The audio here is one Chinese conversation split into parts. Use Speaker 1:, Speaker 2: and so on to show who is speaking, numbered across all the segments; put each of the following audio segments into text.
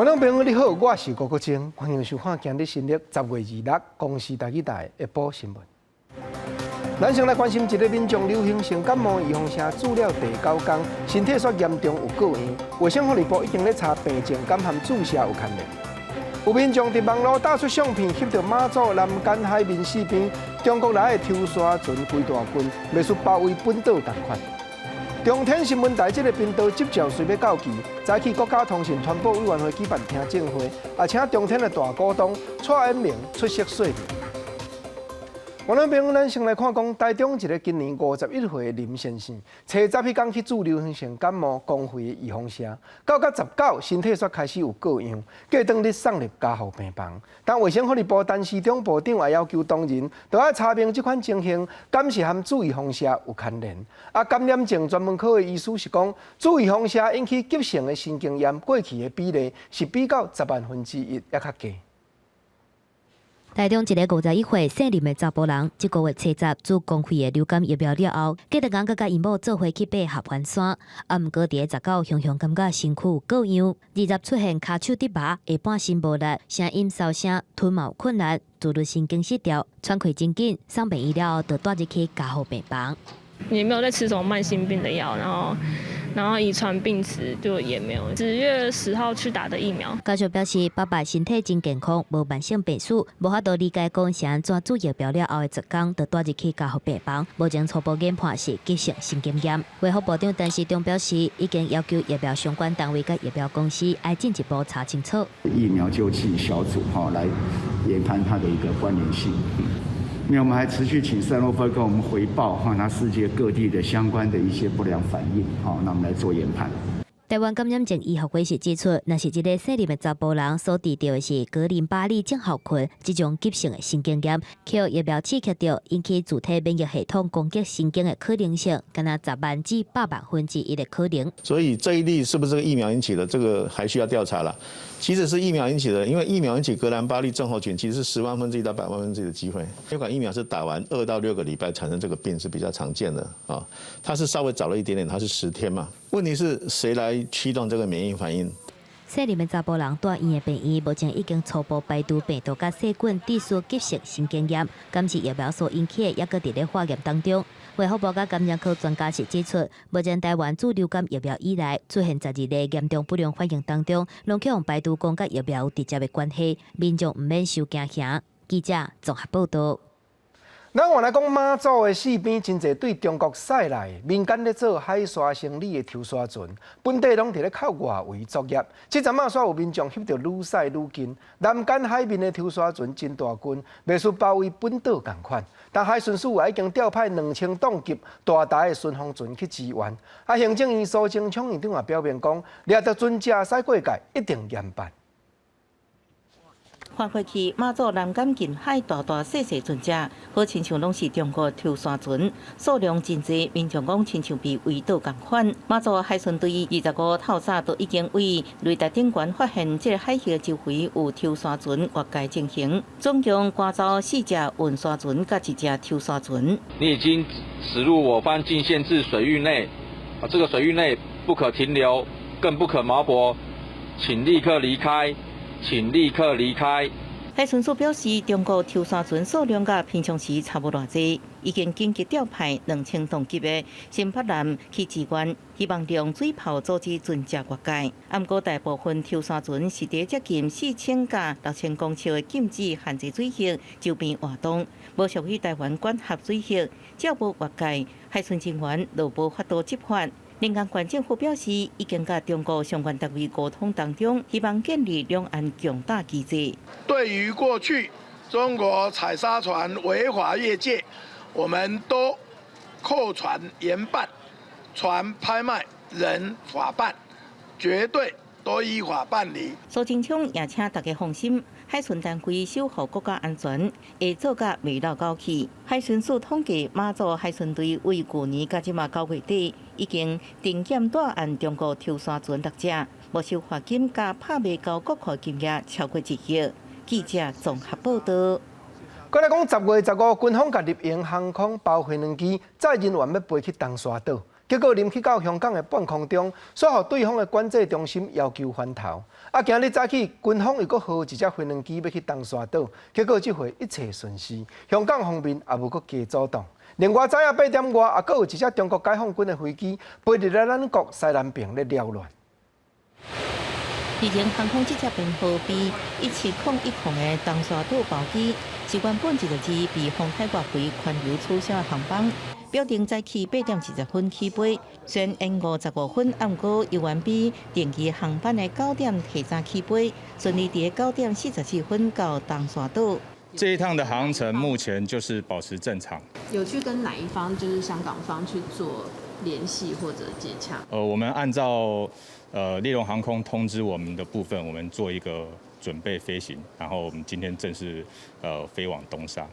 Speaker 1: 观众朋友你好，我是郭国清，欢迎收看今日新历10月26公视台语台下晡新闻。咱先来关心一个民众流行性感冒预防针注了第9天，身体却严重有过样。卫生福利部已经咧查病症敢和注射有牵连。有民众伫网络打出相片，翕到马祖南竿海面四边，中国来的抽沙船规大群，袂输包围本岛同款。中天新闻台这个频道接照随要到期，早起国家通讯传播委员会举办听证会，也请中天的大股东蔡英明出席说明。观众朋友，咱先来看讲，台中一个今年51岁的林先生，初10迄天去注流行性感冒公费的预防针，到19身体却开始有过样，过当日送入加护病房。但卫生福利部陈时中部长也要求当人，都要查明这款情形，敢是和注预防针有牵连。感染症专门科的医师是讲，注预防针引起急性的神经炎过去的比例是比到1/10,000也较低。
Speaker 2: 台中一个51岁姓林的查甫人，这个月初10注公费的流感疫苗了后，隔日甲因某做伙去爬合欢山，毋过伫个19雄雄感觉身躯有过样，20出现骹手直麻，下半身无力，声音烧声，吞嘛有困难，自律神经失调，喘气真紧，送病医了后，就带入去加护病房。
Speaker 3: 也没有在吃什么慢性病的药，然后遗传病史就也没有。10月10号去打的疫苗。
Speaker 2: 家属表示，爸爸身体真健康，无慢性病史，无法度理解讲是安怎注疫苗了后的10天，就带入去加护病房。目前初步研判是急性心肌炎。卫福部长陈时中表示，已经要求疫苗相关单位甲疫苗公司要进一步查清楚。
Speaker 4: 疫苗救济小组来研判它的一个关联性。那我们还持续请赛诺菲跟我们回报拿世界各地的相关的一些不良反应，那我们来做研判。
Speaker 2: 台湾感染症医学会是指出，若是一个姓林的查甫人所治疗的是格林巴利症候群这种急性的神经炎，靠疫苗刺激到引起自体免疫系统攻击神经的可能性，敢若10万至8万分之1的可能。
Speaker 5: 所以这一例是不是这个疫苗引起的？这个还需要调查了。其实是疫苗引起的，因为疫苗引起格兰巴利症候群，其实是10万分之1到100万分之1的机会。流感疫苗是打完2到6个礼拜产生这个病是比较常见的啊，它是稍微早了一点点，它是10天嘛。问题是谁来驱动这个免疫反应？
Speaker 2: 姓林的查甫人住院的病医目前已经初步排除病毒甲细菌致使急性神经炎，敢是疫苗所引起的，也搁伫咧化验当中。卫福部甲感染科专家是指出，目前台湾自流感疫苗以来出现12例严重不良反应当中，拢去用排除讲甲疫苗有直接的关系，民众毋免受惊吓。记者综合报道。
Speaker 1: 咱原来讲马祖的四边真侪对中国驶来民间咧做海沙生理的抽沙船，本地拢伫咧靠外围作业。这阵煞有民众翕到愈驶愈近，南竿海面的抽沙船真大群，袂输包围本岛同款。但海巡署也已经调派2000吨级大台的巡防船去支援。行政院苏贞昌院长也表明讲，掠到船只驶过界一定严办。
Speaker 6: 翻回去马祖南竿近海大细船只，好亲像拢是中国抽沙船，数量真侪，民众讲亲像被围堵共款。马祖海巡队25透早都已经为雷达顶悬发现这个海域周围有抽沙船越界进行，总共赶走4只运沙船甲1只抽沙船。
Speaker 7: 你已经驶入我方禁限制水域内，这个水域内不可停留，更不可锚泊，请立刻离开。请立刻离开。
Speaker 6: 海巡署表示，中国抽沙船数量甲平常时差不多济，已经紧急调派2000吨级的新北南去支援，希望利用水炮阻止船只越界。不过，大部分抽沙船是伫接近4000甲6000公尺的禁止限制水域周边活动，无属于台湾管辖水域，只要无越界，海巡人员就无法度执法。临港县政府表示，已经甲中国相关单位沟通当中，希望建立两岸共大机制。
Speaker 8: 对于过去中国采砂船违法越界，我们都扣船严办，船拍卖人法办，绝对都依法办理。
Speaker 6: 苏贞昌也请大家放心，海巡单位守护国家安全，会做甲未老交气。海巡署统计，马祖海巡队为去年甲即马9月底，已经定检大案中国抽沙船6只，没收罚金加拍卖交国库金额超过1亿。记者综合报道。
Speaker 1: 过来讲，10月15，军方甲立营航空包回2机载人员要飞去东沙岛。结果临去到香港的半空中，煞互对方的管制中心要求翻头。啊，今日早起，军方又搁号一只飞行机要去东沙岛，结果这回一切顺遂，香港方面也无搁加阻挡。另外，早下8点外，也搁有一只中国解放军的飞机飞入来咱国西南边咧缭乱。
Speaker 6: 日前航空这只编号 B17010的东沙岛包机，是原本就是被丰台外围环游取消的航班，标定早起8点20分起飞，虽然延55分，不过又远比定期航班的9点提早起飞，顺利伫9点44分到东沙岛。
Speaker 9: 这一趟的航程目前就是保持正常。
Speaker 10: 有去跟哪一方，就是香港方去做联系或者接洽？
Speaker 9: 我们按照立荣航空通知我们的部分，我们做一个准备飞行，然后我们今天正式飞往东沙。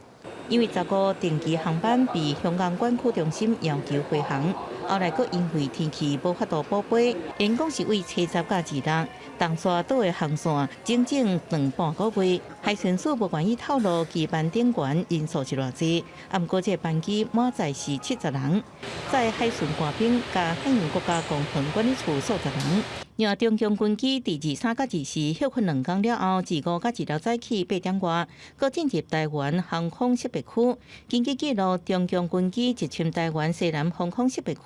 Speaker 6: 因为15定期航班被香港管区中心要求回航，后来佫因为天气无法度补飞，因讲是为70甲26，东沙岛的航线整整2半个月。海巡署无愿意透露其班顶员人数是偌济，不过这班机满载是70人，在海巡官兵加海洋国家工程管理处数10人。让中共军机伫23甲24休训2天了后，25甲1早起8点外，佫进入台湾航空识别区。根据记录，中共军机入侵台湾西南防空识别区，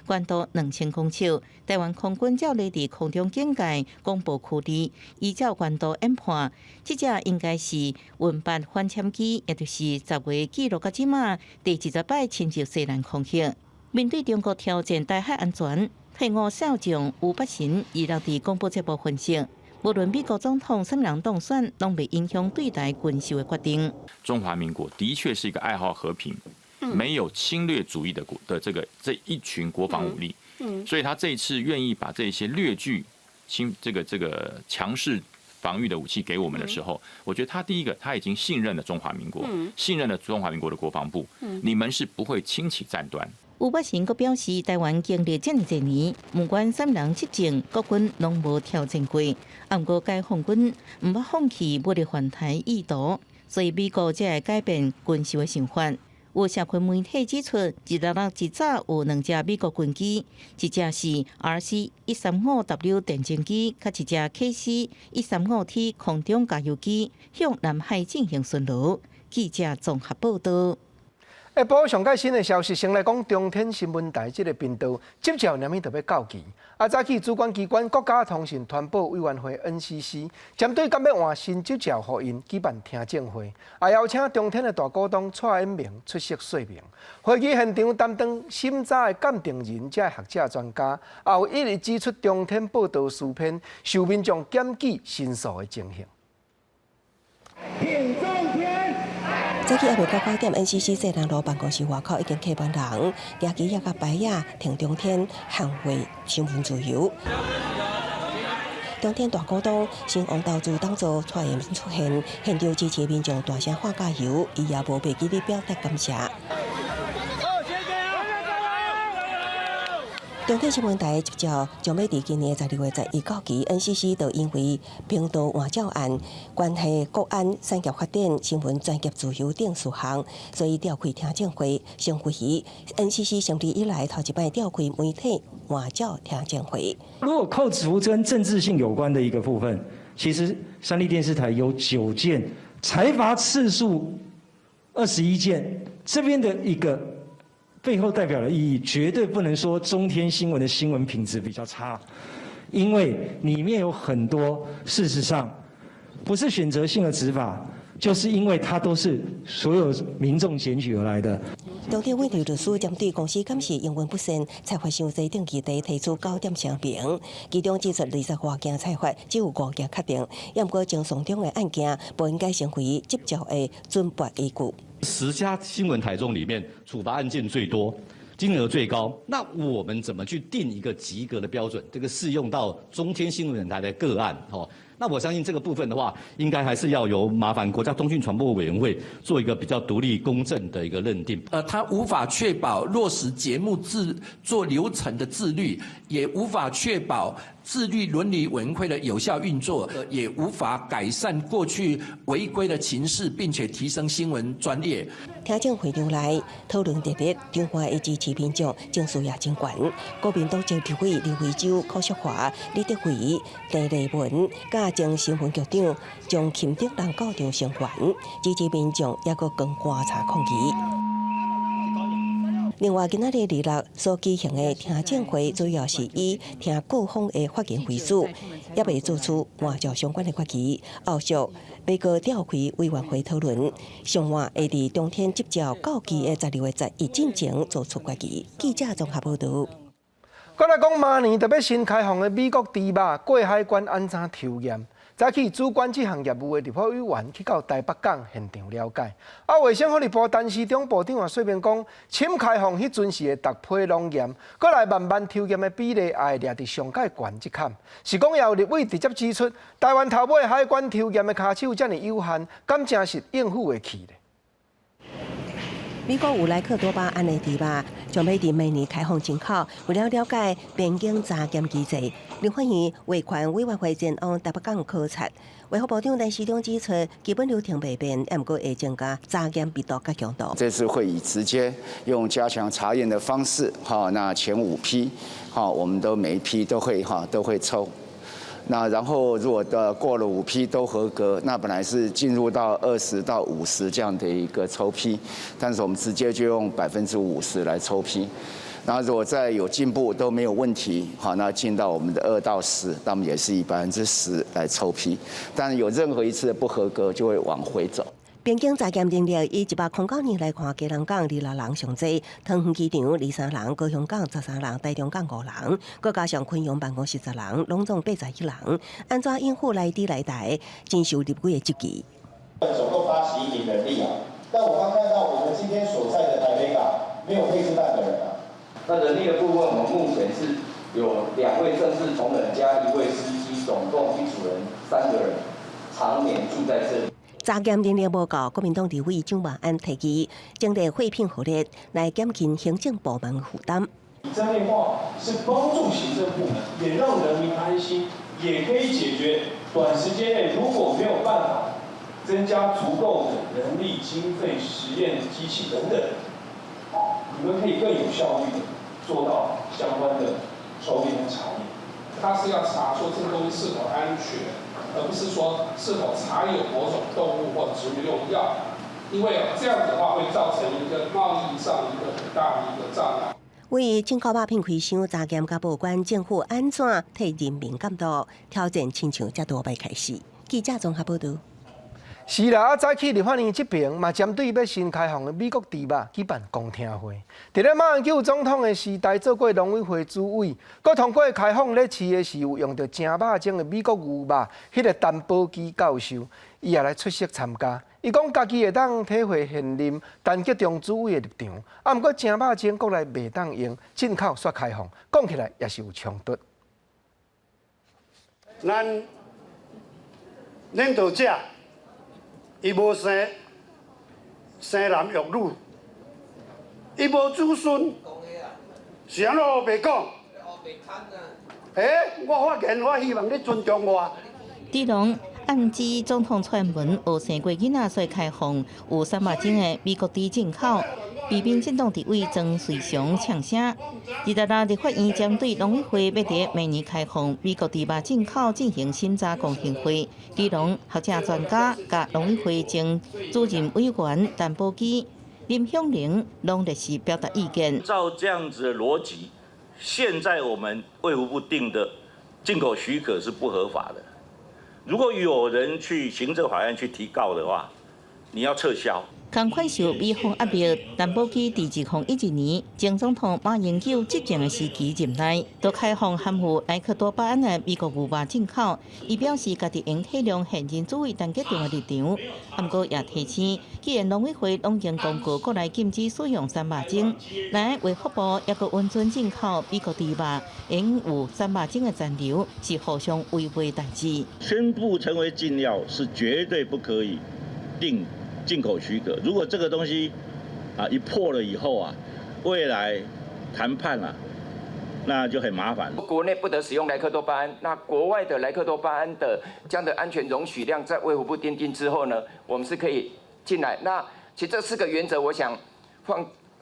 Speaker 6: 高度2000公尺。台湾空军照例伫空中警戒公布区域，依照高度研判，这只应该是运8反潜机，也就是10月记录到即马第10摆侵入西南空域。面对中国挑战台海安全，退伍少将吴伯臣伊落伫公布节目分析，无论美国总统什么人当选，拢未影响对台军售的决定。
Speaker 11: 中华民国的确是一个爱好和平、没有侵略主义的这一群国防武力，所以他这一次愿意把这些略具这个强势防御的武器给我们的时候，我觉得他第一个他已经信任了中华民国，信任了中华民国的国防部，你们是不会轻启战端。
Speaker 6: 吴伯臣阁表示，台湾经历这么多年，不管什么人执政，国军拢无挑战过。不过解放军唔捌放弃武力犯台意图，所以美国才会改变军售的想法。有社群媒体指出，16日一早有2只美国军机，一只是 RC-135W 电侦机，甲一只 KC-135T 空中加油机，向南海进行巡逻。记者综合报道。
Speaker 1: 下晡上届新的消息，先来讲中天新闻台这个频道接着连面特别告急。早起主管机关国家通讯传播委员会 NCC 针对敢要换新执照互因举办听证会，邀请中天的大股东蔡英明出席说明。会议现场担当审查的鉴定人，这学者专家，也有一直指出中天报道事篇受民众检举申诉的情形。
Speaker 12: 早起还未到9点 ，NCC 西南路办公室外口已经客满人，野鸡也甲白野挺中天捍卫新闻自由。中天大股东新王投资当作蔡英文出现，现场支持民众大声喊加油，伊也无被记哩表达感谢。中天新闻台接着将要伫今年12月11号起 ，NCC 就因为频道换照案、关系国安、产业发展、新闻专业自由等数项，所以召开听证会。上回 NCC 成立以来头一摆召开媒体换照听证会。
Speaker 13: 如果扣除跟政治性有关的一个部分，其实三立电视台有9件，裁罚次数21件，这边的一个。背后代表的意义，绝对不能说中天新闻的新闻品质比较差，因为里面有很多事实上不是选择性的执法，就是因为它都是所有民众检举而来的。
Speaker 12: 中天问题律师针对公司监视营运不善，裁罚伤济定期地提出9点声明，其中指出20多件裁罚只有5件确定，也不过正诉中的案件不应该成为执照的准驳依据。
Speaker 14: 10家新闻台中里面处罚案件最多，金额最高，那我们怎么去定一个及格的标准？这个适用到中天新闻台的个案，那我相信这个部分的话，应该还是要由麻烦国家通讯传播委员会做一个比较独立公正的一个认定。
Speaker 15: 它无法确保落实节目做流程的自律，也无法确保自律伦理委员会的有效运作，也无法改善过去违规的情势，并且提升新闻专业。
Speaker 12: 听证会场内讨论热烈，中华一支持民众情绪也真悬。国民党政治委刘惠洲、柯淑华、李德惠、郑丽文，甲前新闻局长将钦德人告上声援，支持民众也阁跟观察抗议。另外，今仔日2日所举行的听证会，主要是以听各方的发言为主，也未做出按照相关的决议。后续被告召开委员会讨论，上晚会伫当天接照到期的16月11进前做出决议。记者综合报道。
Speaker 1: 我来讲，明年特别新开放的美国猪肉过海关安怎抽验？早起主管这项业务的立法委员去到台北港现场了解。卫生福利部陈时中部长也说明讲，深开放迄阵时的逐批拢验，过来慢慢抽验的比例也会掠伫上界悬一坎。是讲也有立委直接指出，台湾头尾海关抽验的卡手遮尔有限，敢真是应付会起咧？
Speaker 12: 美国有莱克多巴胺的猪肉将要伫明年开放进口，为了了解边境查检机制，立法院维权委员会前往台北港考察。卫福部长陈时中指出，基本流程未变，不过会增加查检密度甲强度。
Speaker 4: 这次会议直接用加强查验的方式，那前5批，我们都每一批都会抽。那然后如果过了5批都合格，那本来是进入到20到50这样的一个抽批，但是我们直接就用50%来抽批。然后如果再有进步都没有问题，那进到我们的2到10，那么也是以10%来抽批。但有任何一次的不合格，就会往回走。
Speaker 12: 边境查检能力以109年来看，基隆港26人上济，桃园机场23人，高雄港13人，台中港5人，佮加上昆阳办公室10人，拢总81人。安怎应付来台，真受立委的质疑。
Speaker 16: 总共81名人力啊，但我刚看到我们今天所在的台北港没有配置半个人啊。那人力的部分，我们目前是有2位正式同仁加1位司机，总共一组人3个人，常年住在这里。
Speaker 12: 查检能力无够，国民党立委蒋万安提议成立惠聘合力来减轻行政部门负担。
Speaker 17: 专业化是帮助行政部门，也让人民安心，也可以解决短时间内如果没有办法增加足够的人力、经费、实验机器等等，你们可以更有效率的做到相关的抽验和查验。他是要查说这个东西是否安全，而不是说是否藏有某种动物或植物用药，因为这样子的话会造成一个贸易上一个很大的一个障碍。
Speaker 12: 为进口肉品开箱查检甲报关，政府安怎替人民监督？挑战亲像才多摆开始。记者综合报道。
Speaker 1: 是啦，早起立法院这边嘛，针对要新开放的美国猪肉举办公听会。伫咧马英九总统的时代，做过农委会主委，佮通过开放咧饲的是有用到正肉种的美国牛肉，迄个陈宝基教授，伊也来出席参加。伊讲家己会当体会现任陈吉仲主委的立场，啊，毋过正肉种国内袂当用，进口煞开放，讲起来也是有冲突。
Speaker 18: 咱领导者。伊无生男育女，伊无子孙，是安怎袂讲？我发言，我希望你尊重我。
Speaker 6: 基隆暗指总统传闻无生过囡仔，所以开放有3万种的美国猪进口。避免进党地位曾随常呛声。26日立法院针对农委会要伫明年开放美国猪肉进口进行审查公听会，基隆学者专家甲农委会前主任委员陈宝基、林香玲拢热时表达意见。
Speaker 19: 照这样子的逻辑，现在我们卫福部定的进口许可是不合法的。如果有人去行政法院去提告的话，你要撤销。
Speaker 6: 同款受美方压迫，陈宝基伫2011年前总统马英九执政的时期任内，都开放含有莱克多巴胺的美国牛肉进口。伊表示家己应体谅现任主委陈吉仲的立场，不过也提醒，既然农委会拢已经公告国内禁止使用3肉种，来卫福部也阁允准进口美国猪肉，因有3肉种的残留，是互相违背代志。
Speaker 19: 宣布成为禁药是绝对不可以定进口许可。如果这个东西一破了以后未来谈判那就很麻烦。
Speaker 20: 国内不得使用莱克多巴胺，那国外的莱克多巴胺的这样的安全容许量，在卫福部订定之后呢，我们是可以进来。那其实这4个原则，我想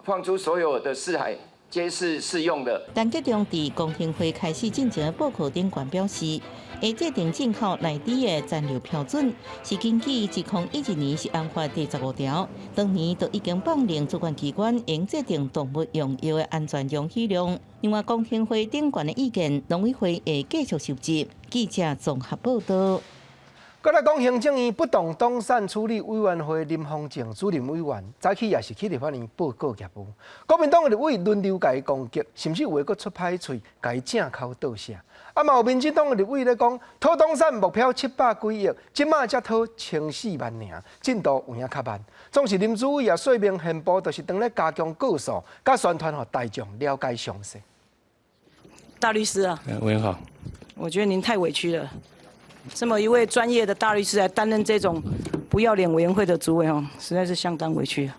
Speaker 20: 放出所有的四海皆是适用的。
Speaker 6: 陈吉仲伫公听会开始进行的报告顶悬表示，会制定进口内地的残留标准，是根据2012年是安法第15条，当年就已经放令主管机关应制定动物用药的安全容许量。另外，公听会顶悬的意见，农委会会继续收集。记者综合报道。
Speaker 1: 再来讲行政院不动产处理委员会林丰正主任委员，早起也是去立法院报告业务。国民党的立委轮流甲伊攻击，甚至有诶佫出歹喙，甲伊正口倒射。嘛有民进党的立委咧讲，讨动产目标700几亿，即马才讨1400万尔，进度有影较慢。总是林主委也说明宪部就是当咧加强告诉，甲宣传，互大众了解详细。
Speaker 21: 大律师啊，
Speaker 22: 委员好，
Speaker 21: 我觉得您太委屈了。这么一位专业的大律师来担任这种不要脸委员会的主委哦，实在是相当委屈。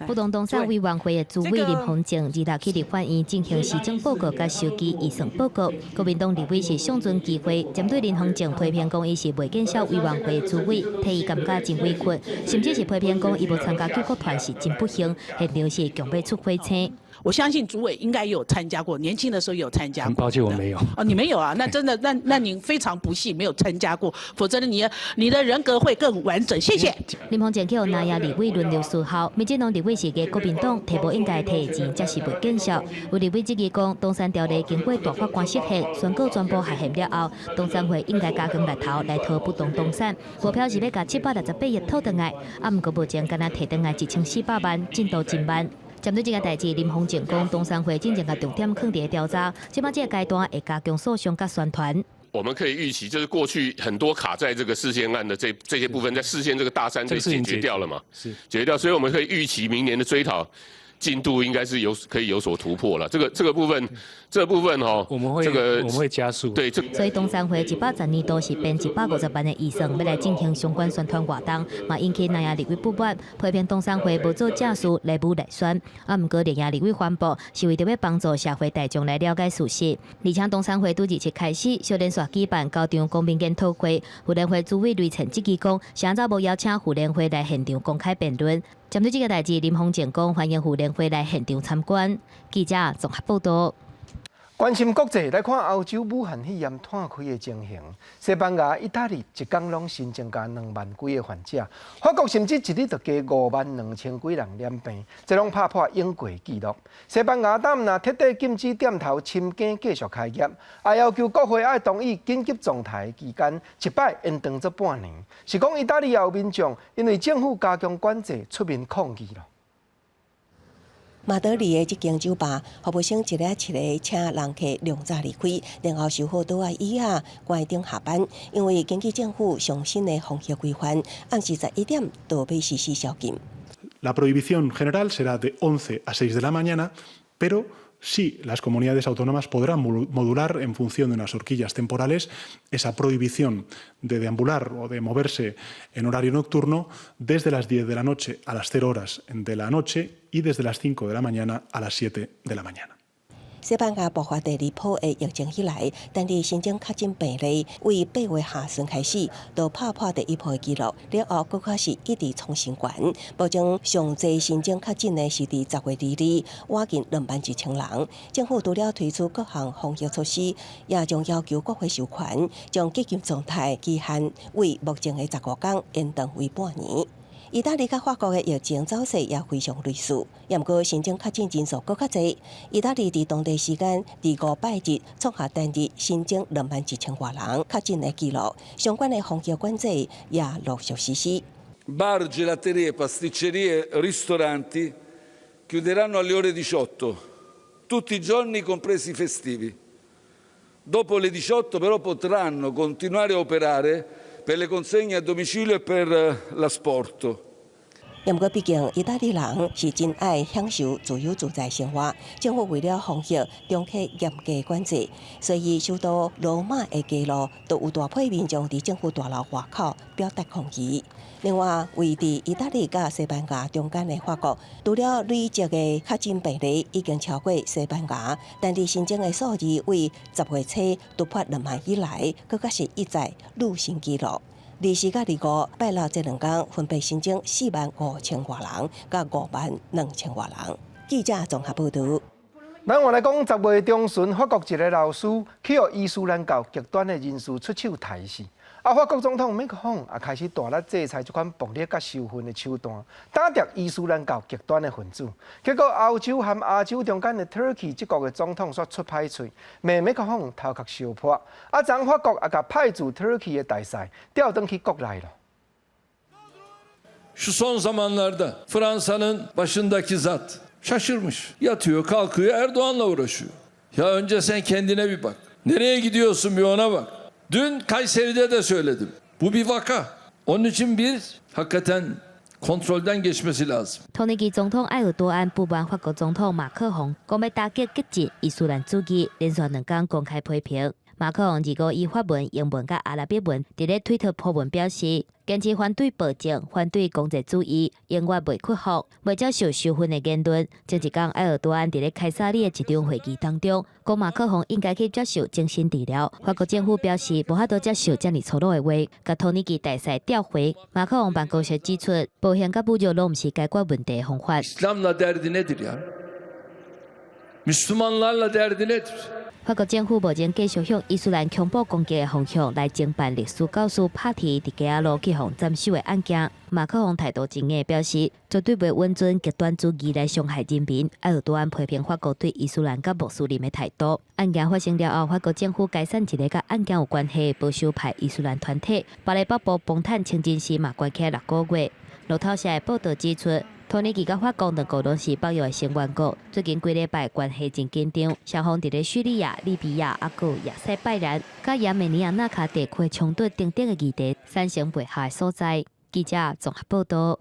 Speaker 2: 不动产委员会的主委林丰正日头去立法院进行施政报告甲收集预算报告。国民党立委是上阵机会，针对林丰正批评讲伊是未见效委员会的主委，替伊感觉真委屈，甚至是批评讲伊无参加救国团是真不幸，现场是强被出火车。
Speaker 21: 我相信主委应该有参加过，年轻的时候有参加过。
Speaker 22: 很抱歉，我没有。
Speaker 21: 哦，你没有啊？那真的，那您非常不幸，没有参加过，否则你的人格会更完整。谢谢。
Speaker 2: 林丰正去有南亚立委轮流思考，民进党立委是给国民党提无应该提的钱，才是未见效。有立委质疑讲，动产条例经过大法官释宪，宣告全部下宪了后，动产会应该加强力头来讨不动产，目标是要甲768亿讨回来，毋过目前敢若摕回来1400万，进度真慢。针对这个代志，林丰正讲，东山会真正甲重点放伫调查，即马这个阶段会加强诉讼甲宣传。
Speaker 23: 我们可以预期，就是过去很多卡在这个市县案的这些部分，在市县这个大山被解决掉了嘛？是解决掉，所以我们可以预期明年的追讨进度应该是可以有所突破了。这个部分哈，我们会加速。对，
Speaker 2: 所以东山会112年度是编150万的预算，要来进行相关宣传活动，嘛引起南亚立委不满，批评东山会无做正事来舞来宣。毋过南亚立委宣布是为着要帮助社会大众来了解事实，而且东山会拄27开始小连续举办高场公民研讨会，妇联会主委雷陈质疑讲，啥早无邀请妇联会来现场公开辩论。针对这个代志，林丰正讲欢迎妇联会来现场参观。记者综合报道。
Speaker 1: 关心国际来看欧洲武汉肺炎摊开的情形，西班牙、意大利一天拢新增加2万几个患者，法国甚至一日就加52000几人染病，这拢打破英国纪录。西班牙当若彻底禁止店头深耕继续开业，也要求国会爱同意紧急状态期间一摆延长做半年。是讲意大利也有民众因为政府加强管制出面抗议了。
Speaker 12: 马德里的一间酒吧，服务生一个请人客量早离开，然后收好倒来椅啊，关灯下班。因为根据政府上新的防疫规范，暗时11点都要实施宵禁。
Speaker 24: La prohibición general será de 11 a 6 de la mañana, pero sí, las comunidades autónomas podrán modular en función de unas horquillas temporales esa prohibición de deambular o de moverse en horario nocturno desde las 10 de la noche a las 0 horas de la noche y desde las 5 de la mañana a las 7 de la mañana。
Speaker 12: 西班牙爆发第2波的疫情以来，单日新增确诊病例为8月下旬开始，就打破第1波的纪录，了后搁开始一直创新高。目前上济新增确诊的是伫10月2日，挖近21000人。政府除了推出各项防疫措施，也将要求国会授权，将紧急状态期限为目前的15天延长为半年。意大利甲法国的疫情走势也非常类似，也毋过新增确诊人数搁较侪。意大利伫当地时间第5拜日创下单日新增21000多人确诊的纪录，相关的防疫管制也陆续实施。
Speaker 25: Bar, gelaterie, pasticcerie, ristoranti chiuderanno alle ore 18, tutti i giorni compresi i festivi. Dopo le 18 però potranno continuare a operare per le consegne a domicilio e per l'asporto.
Speaker 12: 不过，毕竟意大利人是真爱享受自由自在生活，政府为了防疫，重启严格管制，所以首都罗马的街路都有大批民众伫政府大楼外口表达抗议。另外，位伫意大利甲西班牙中间的法国，除了累积的确诊病例已经超过西班牙，但是新增的数字为10月初突破2万以来，佫较是一再愈新纪录。24甲25拜六这2天分别新增45000多人，甲52000多人。记者综合报道。
Speaker 1: 咱话来讲，10月中旬，法国一个老师去予伊斯兰教极端的人士出手刣死。法国总统马克龙也开始大力制裁这款暴力甲仇恨的手段，打击伊斯兰教极端的分子。结果，欧洲和亚洲中间的 Turkey 这国的总统煞出歹喙，骂马克龙头壳烧破。昨法国也甲派驻 Turkey 的大使调转去国内了。
Speaker 25: Şu son zamanlarda Fransa'nın başındaki zat şaşırmış. Yatıyor, kalkıyor, Erdoğan'la uğraşıyor. Ya önce sen kendine bir bak. Nereye gidiyorsun bir ona bak. Dün Kayseri'de de söyledim. Bu bir vaka. Onun için bir hakikaten kontrolden geçmesi lazım.
Speaker 2: 土耳其总统埃尔多安不满法国总统马克宏讲要打击激进伊斯兰主义，连续2天公开批评。马克宏25以法文、英文甲阿拉伯文伫咧推特破文表示，坚持反对暴政、反对公贼主义，永远袂屈服，袂接受仇恨的言论。前一天，埃尔多安伫咧开萨利的一场会议当中，讲马克宏应该去接受精神治疗。法国政府表示无法度接受遮尔粗鲁的话，甲土耳其大使调回。马克宏办公室指出，暴行甲侮辱拢毋是解决问题的方法。
Speaker 25: İslam'la derdi nedir ya? Müslümanlarla derdi nedir?
Speaker 2: 法国政府目前继续向伊斯兰恐怖攻击的方向来侦办历史教师帕提伫街仔路去互斩首的案件。马克宏态度坚硬，表示绝对袂允准极端主义来伤害人民。埃尔多安批评法国对伊斯兰甲穆斯林的态度。案件发生了后，法国政府解散一个甲案件有关系的保守派伊斯兰团体，巴黎北部崩塌清真寺嘛关起6个月。路透社的报道指出，土耳其甲法国2国拢是北约的成员国，最近几礼拜关系真紧张，双方伫咧叙利亚、利比亚、还有亚塞拜然、甲亚美尼亚纳卡地区的冲突等等的议题产生不下的所在。记者综合报道。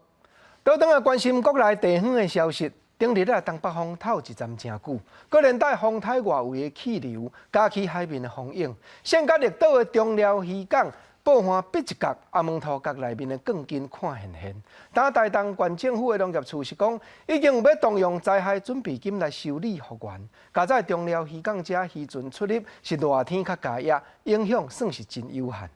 Speaker 1: 倒转来关心国内地方的消息。顶日东北风透一阵真久，搁连带风台外围的气流加起海面的风影，现甲绿岛的中寮渔港。 宝华北一角、阿蒙头角内面的更近看现。但台东县政府的农业处是讲，已经要动用灾害准备金来修理复原。加在中寮渔港遮渔船出入是热天较加热，影响算是真有限。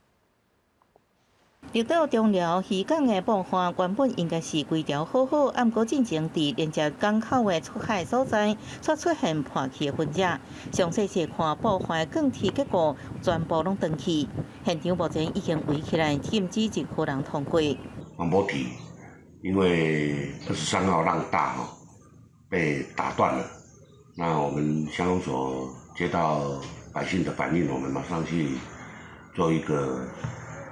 Speaker 6: 绿岛中寮渔港的爆花原本应该是规条好好，按过进前伫连接港口的出海所在，却出现破气的分野。详细细看爆花的更替结果，全部拢断去。现场目前已经围起来，禁止任何人通过。
Speaker 3: 没提，因为23号浪大哈，被打断了。那我们乡公所接到百姓的反映，我们马上去做一个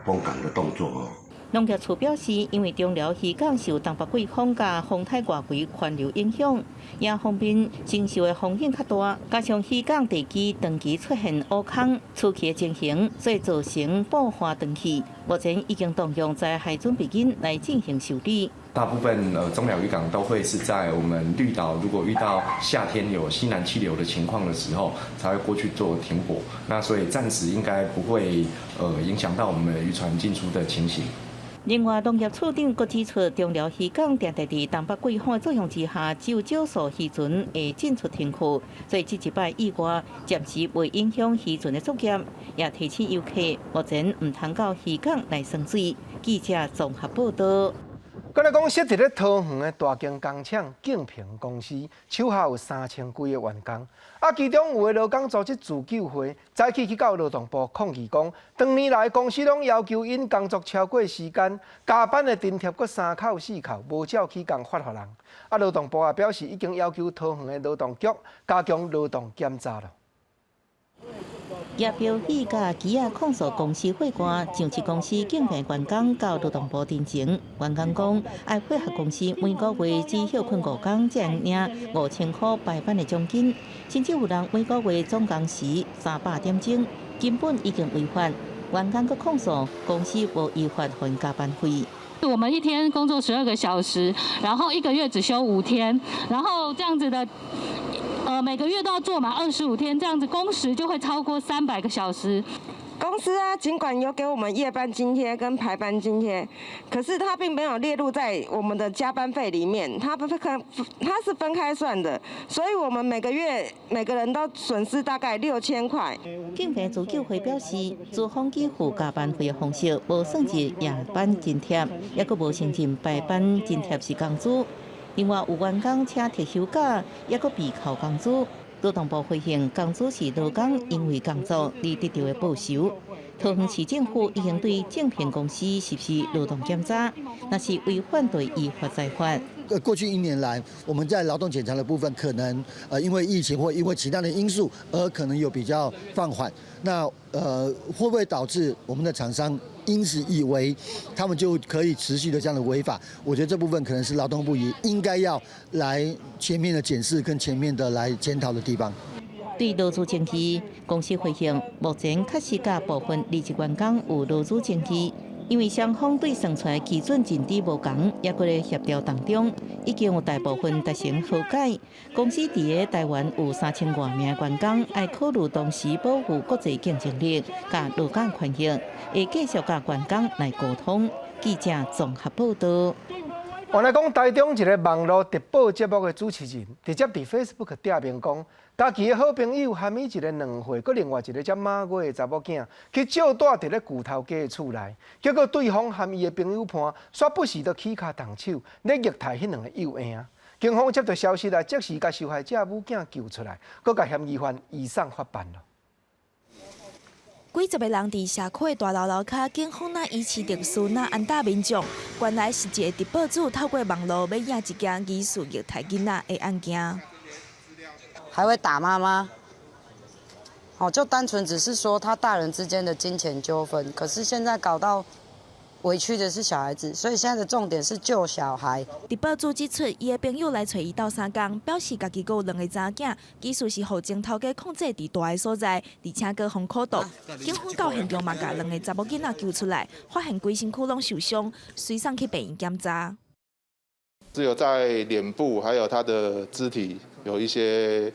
Speaker 3: 封港的动作哦。
Speaker 6: 农业处表示，因为中寮渔港受东北季风甲风台外围环流影响，也方面承受的风险较大，加上渔港地基长期出现乌空、出气的情形，所以造成爆花断气。目前已经动用灾害准备金来进行修理。
Speaker 5: 大部分中寮渔港都会是在我们绿岛，如果遇到夏天有西南气流的情况的时候，才会过去做停泊。那所以暂时应该不会影响到我们渔船进出的情形。
Speaker 6: 另外，农业处长阁指出，中寮渔港定在伫东北季风的作用之下，只有少数渔船会进出停靠，所以这一摆意外暂时袂影响渔船的作业，也提醒游客目前唔通到渔港来耍水。记者综合报道。
Speaker 1: 搁来讲，设伫咧桃园的大型工厂敬平公司，手下有3000几个员工，其中有的劳工组织自救会，早起去到劳动部抗议讲，长年来公司拢要求因工作超过时间，加班的津贴搁3扣4扣，无照起工发互人。劳动部也表示，已经要求桃园的劳动局加强劳动检查了。
Speaker 6: 也标喜甲机啊控诉公司货官上市公司境内员工到劳动部申请，员工讲爱配合公司每个月只休困5天，才能领5000块白班的奖金，甚至有人每个月总工时300点钟，根本已经违法。员工阁控诉公司无依法还加班费。
Speaker 7: 我们一天工作12个小时，然后1个月只休5天，然后这样子的，每个月都要做满25天，这样子工时就会超过300个小时。
Speaker 8: 公司啊，尽管有给我们夜班津贴跟排班津贴，可是它并没有列入在我们的加班费里面，它是分开算的，所以我们每个月每个人都损失大概6000块。
Speaker 6: 警方自救会表示，自风纪付加班费的方式无算入夜班津贴，也佫无承认白班津贴是工资。另外，有员工请特休假，也佫被扣工资。劳动部回应，工资是劳工因为工作而得到的报酬。桃园市政府已经对正片公司实施劳动检查，若是违反对依法裁罚。
Speaker 9: 过去1年来，我们在劳动检查的部分，可能因为疫情或因为其他的因素，而可能有比较放缓。那会不会导致我们的厂商因此以为他们就可以持续的这样的违法？我觉得这部分可能是劳动部也应该要来全面的检视跟全面的来检讨的地方。
Speaker 6: 对劳资争议，公司回应，目前确实甲部分离职员工有劳资争议，因为双方对算出来基准认知无同，也搁咧协调当中，已经有大部分达成和解。公司伫个台湾有3000多名员工，爱考虑同时保护国际竞争力，甲劳工权益，会继续甲员工来沟通。记者综合报道。
Speaker 1: 原来讲，台中一个网络直播节目的主持人，直接伫 Facebook 贴面讲，家己的好朋友含伊一个2岁，佮另外一个才满月的查某囝，去借住伫咧旧头家的厝内，结果对方含伊的朋友判，煞不时就起骹动手，咧虐待迄2个幼婴。警方接到消息来，即时甲受害者母囝救出来，佮甲嫌疑犯移送法办了。
Speaker 10: 几十个人伫社区大楼楼骹，警方那依市特殊那安大民众，原来是一个直播主透过网络要演一件疑似虐待囡仔的案件。
Speaker 22: 还会打妈妈，就单纯只是说他大人之间的金钱纠纷，可是现在搞到委屈的是小孩子，所以现在的重点是救小孩。
Speaker 10: 直播主指出，伊的朋友来找伊斗相共，表示家己有2个查囝，疑似是互前头家控制伫大个所在，而且佫互苦毒。警方到现场嘛，甲2个查某囡仔救出来，发现规身躯拢受伤，随送去病院检查。
Speaker 26: 只有在脸部还有他的肢体有一些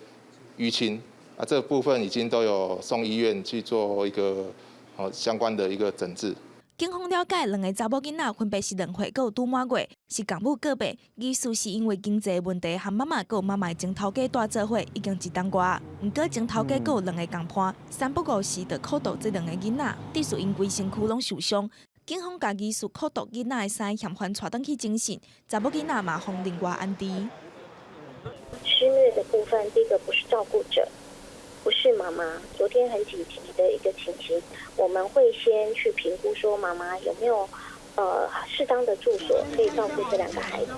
Speaker 26: 淤青这个部分已经都有送医院去做一个相关的一个诊治。
Speaker 10: 警方了解，2个查某囡仔分别是2岁，佮有拄满月，是共母隔辈，疑似是因为经济问题，和妈妈佮有妈妈前头家住做伙，已经1冬外。毋过前头家佮有2个共判，3不5时就苦毒这2个囡仔，致使因规身躯拢受伤。警方甲疑似苦毒囡仔的3个嫌犯带转去侦讯，查某囡仔嘛放另外安置。
Speaker 27: 施虐的部分，第一个不是照顾者，不是妈妈。昨天很紧急的一个情形，我们会先去评估说妈妈有没有适当的住所可以照顾这2个孩子。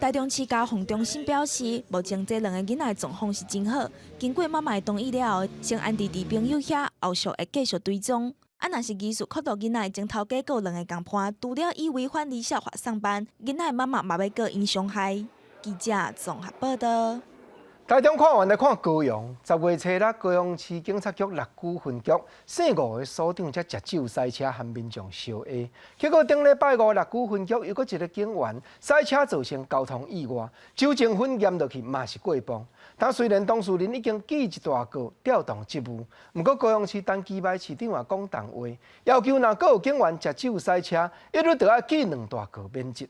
Speaker 10: 台中市交防中心表示，目前这2个囡仔的状况是真好，经过妈妈的同意了后，先安置伫朋友遐，后续会继续追踪。若是疑似苦毒囡仔的前头家佮2个共判，除了以违反离校法上班，囡仔的妈妈嘛要告因伤害。记者综合报道。
Speaker 1: 台中看完来看高雄，10月初六，高雄市警察局六股分局姓吴的所长才食酒塞车，和民众相嗌。结果顶礼拜五，六股分局又一个警员塞车造成交通意外，酒精分验落去嘛是过磅。但虽然当事人已经记一大告调动职务，不过高雄市陈其迈市长也讲重话，要求若阁有警员食酒塞车，一律就要记2大告免责。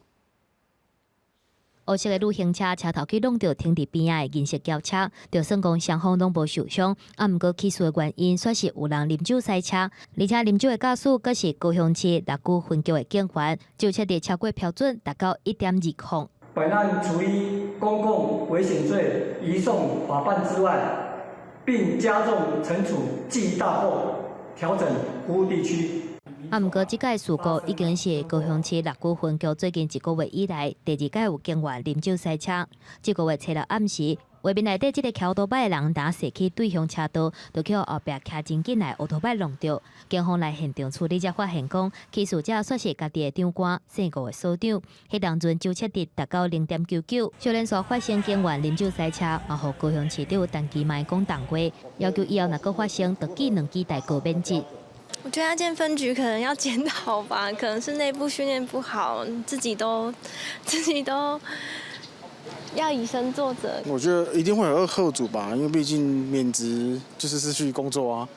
Speaker 2: 黑色的旅行车车头去弄到停伫边仔的银色轿车，就算讲双方拢无受伤，毋过起诉的原因说是有人啉酒塞车，而且啉酒的驾驶阁是高雄市六股分局的警员，酒测得超过标准，达到1.2克。
Speaker 28: 本案处以公共危险罪移送法办之外，并加重惩处记忆大后，调整服务地区。
Speaker 2: 毋过，即届事故已经是高雄市六股分局最近1个月以来第2届有警员啉酒塞车。这个月初六暗时，画面内底即个骑奥拜的人，打驶去对向车道，就去后壁骑真紧来奥拜弄着。警方来现场处理，才发现讲，起诉者说是家己的长官，姓吴的所长。迄当阵酒测值达到0.99。少年所发生警员啉酒塞车，也互高雄市长陈其迈讲重话，要求以后若阁发生，就记2支大告免责。
Speaker 4: 我觉得那间分局可能要检讨吧，可能是内部训练不好，自己都要以身作则。
Speaker 11: 我觉得一定会有后阻吧，因为毕竟免职就是失去工作啊。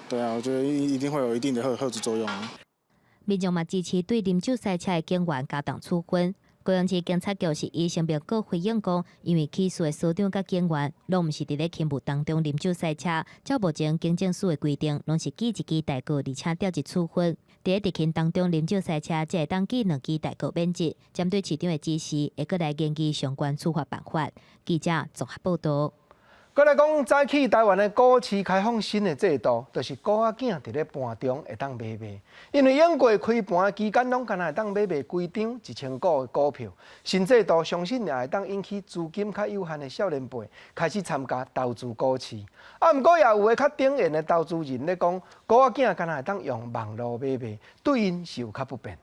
Speaker 11: 对啊，我觉得一定会有一定的后阻作用啊。
Speaker 2: 民众嘛支持对啉酒赛车的警员加重处分。高雄市警察局是以声明稿回应讲，因为起诉的所长甲警员拢毋是伫咧勤务当中啉酒赛车，照目前警政署的规定，拢是记一支代告，而且调一处分。伫咧执勤当中啉酒赛车，才会当记2支代告免职。针对市长的指示，会阁来研究相关处罚办法。记者综合报道。
Speaker 1: 再来讲，早起台湾的股市开放新的制度，就是股仔囝伫咧盘中会当买卖，因为英国开盘期间拢敢若会当买卖规张1000股的股票。新制度相信也会当引起资金较有限的少年辈开始参加投资股市。啊，毋过也有的较顶沿的投资人咧讲，股仔囝敢若会当用网络买卖，对因是有较不便。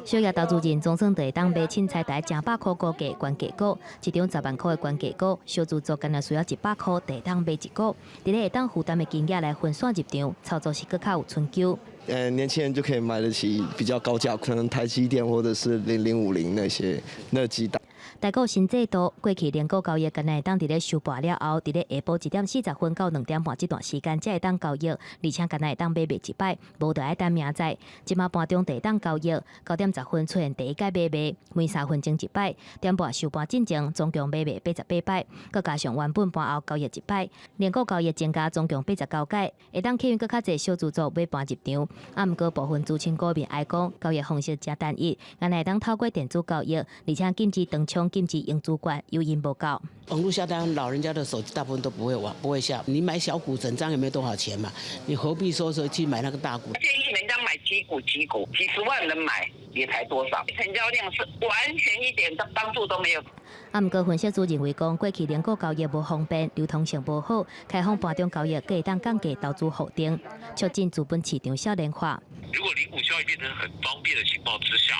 Speaker 2: 小额投资人总算就会当买凊彩台10百块股价关价股，一张10万块的关价股，小资族干若需要100块，就会当买一股。伫咧会当负担的金额来分散入场，操作是更较有春秋。
Speaker 13: 年轻人就可以买得起比较高价，可能台积电或者是0050那几档。
Speaker 2: 台股新制度，过去连股交易干若会当伫咧收盘了后，伫咧下晡1点40分到2点半这段时间才会当交易，而且干若会当买卖一摆，无就爱等明仔。即马盘中就会当交易，9点10分出现第一届买卖，每3分钟一摆，点半收盘进前总共买卖88摆，佮加上原本盘后交易一摆，连股交易增加总共89届，会当吸引佮较侪小资族买盘入场。啊，毋过部分资深股民爱讲，交易方式真单一，干若会当透过电子交易，而且禁止当冲。禁止用主管，诱因不高。
Speaker 14: 网络下单，老人家的手机大部分都不会下。你买小股整张也没多少钱嘛，你何必说去买那个大股？
Speaker 15: 建议人家买几股，几十万人买也才多少，成交量是完全一点的帮助都没有。
Speaker 2: 啊，毋过分析师认为讲，过去连股交易无方便，流通性无好，开放盘中交易，可以当降低投资负担，促进资本市场少年化。
Speaker 16: 如果零股交易变成很方便的情况之下，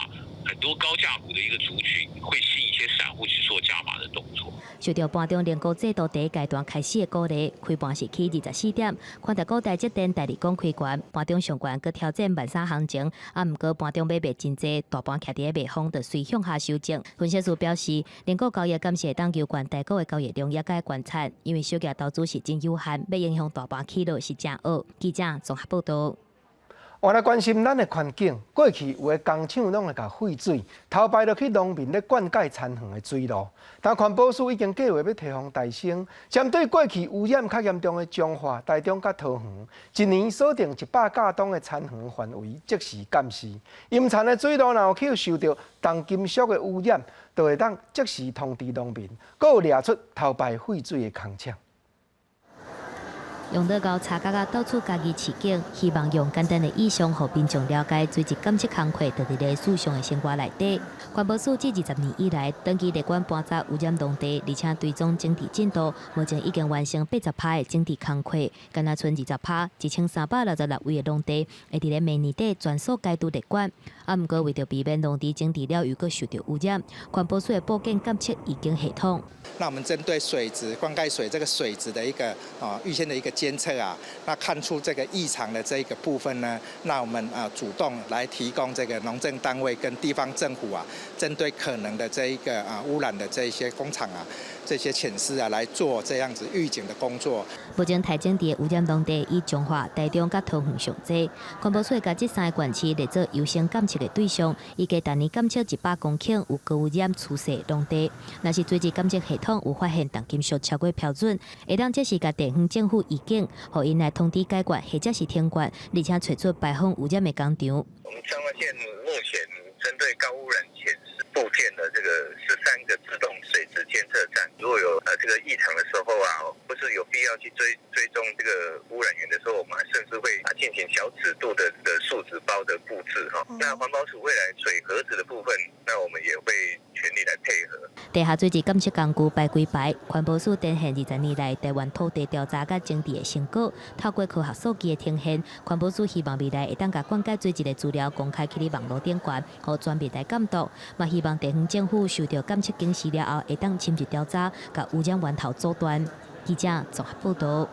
Speaker 16: 很多高价股的一个族群会吸引一些散户去做加码的动作。
Speaker 2: 随着盘中连股制度第一阶段开始的鼓励，开盘是起24点，看到股台积电代理讲开悬，盘中上悬佮挑战13行情，啊，毋过盘中买卖真济，大盘徛伫咧卖方，就随向下修正。分析师表示，连股交易敢是会当有关台股的交易量也该观察，因为小额投资是真有限，要影响大盘起落是真恶。记者综合报道。
Speaker 1: 换来关心咱的环境，过去有的工厂拢会甲废水头排落去农民咧灌溉田园的水路，但环保署已经计划要提防大升，针对过去污染较严重的彰化、台中甲桃园，一年锁定100架栋的田园范围，即时监视。阴田的水路若有受到重金属的污染，就会当即时通知农民，阁有列出头排废水的空场。
Speaker 2: 用乐高查甲到处家己市景，希望用简单的意象，互民众了解水质监测工课就伫咧日常的生活内底。环保署自20年以来，长期列管搬查污染农地，而且追踪整治进度，目前已经完成80%的整治工课，干那剩20%，1366位的农地会伫咧明年底全数解除列管。啊，毋过为着避免农地整治了又搁受到污染，环保署的报警监测已经系统。
Speaker 17: 那我们针对水质、灌溉水这个水质的一个预先的一个监测啊，那看出这个异常的这一个部分呢，那我们主动来提供这个农政单位跟地方政府啊，针对可能的这一个污染的这一些工厂啊，这些潜势啊来做这样子预警的工作。
Speaker 2: 目前台整地的污染农地以彰化、台中甲桃园上济，环保署甲这3个县市列做优先监测的对象，预计当年监测100公顷有高污染趋势的农地，若是水质监测系统有发现重金属超过标准，会当即时甲地方政府预警，互因来通知解决或者是停管，而且找出排放污染的工厂。
Speaker 18: 我们彰化县目前针对高污染显示部件的这个13个自动水质监测站，如果有这个异常的时候啊，或是有必要去追踪这个污染源的时候，我们甚至会进行小尺度的这个树脂包的布置哈。那环保署未来水盒子的部分，那我们也会全力来配合。
Speaker 2: 地下水质监测工具排归排，环保署展现20年来台湾土地调查甲整治的成果，透过科学数据的呈现，环保署希望未来会当甲灌溉水质的资料公开起网络顶悬，互全民来监督。嘛，希望地方政府受到监测警示了后，会当深入调查，甲污染源头阻断。记者综合报道。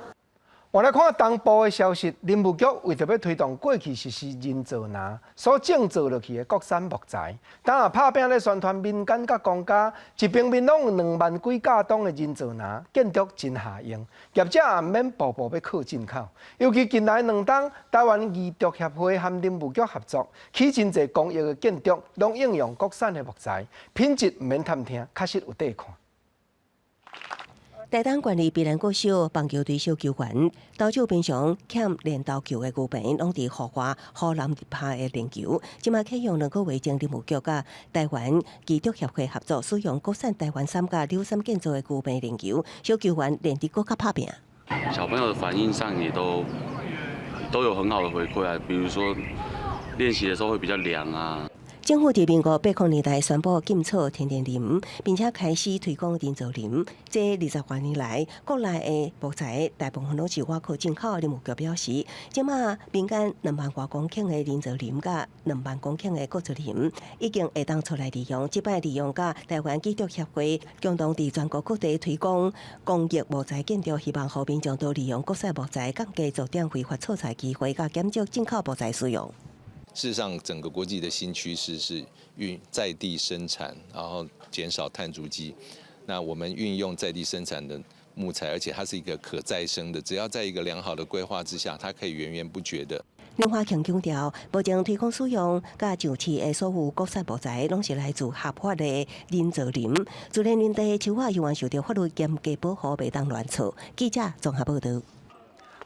Speaker 1: 我来看东部的消息，林务局为着要推动过去实施人造林所种造落去的国产木材，当下拍拼咧宣传民间甲公家，一平面拢有2万几架吨的人造林，建筑真下用，业者也毋免步步要靠进口。尤其近来2冬，台湾艺术协会和林务局合作，起真侪公益的建筑，拢应用国产的木材，品质毋免探听，确实有底看。
Speaker 3: 台东管理必然国小棒球队小球员，投手平常欠练投球的牛棚，拢伫户外、河南拍的练球。即马启用2个月前，林务局甲台湾技术协会合作，使用国产台湾3甲柳杉建造的牛棚练球，小球员练得更加拍拼。
Speaker 12: 小朋友的反应上也都有很好的回馈啊，比如说练习的时候会比较凉啊。
Speaker 3: 政府伫民国80年代宣布禁草天然林，并且开始推广人造林。这20多年来，国内的木材大部分都是外口进口。林务局表示，即马民间2万多公顷的人造林甲2万公顷的国造林，已经会当出来利用。即摆利用甲台湾技术协会共同伫全国各地推广工业木材建筑，希望和民众都利用国产木材，降低做点非法错采机会，甲减少进口木材使用。
Speaker 19: 事实上，整个国际的新趋势是在地生产，然后减少碳足迹。那我们运用在地生产的木材，而且它是一个可再生的，只要在一个良好的规划之下，它可以源源不绝的。
Speaker 3: 林华强强调，目前推广使用甲上市的所有国产木材，拢是来自合法的人造林。自然林地树瓦希望受到法律严格保护，袂当乱错。记者综合报道。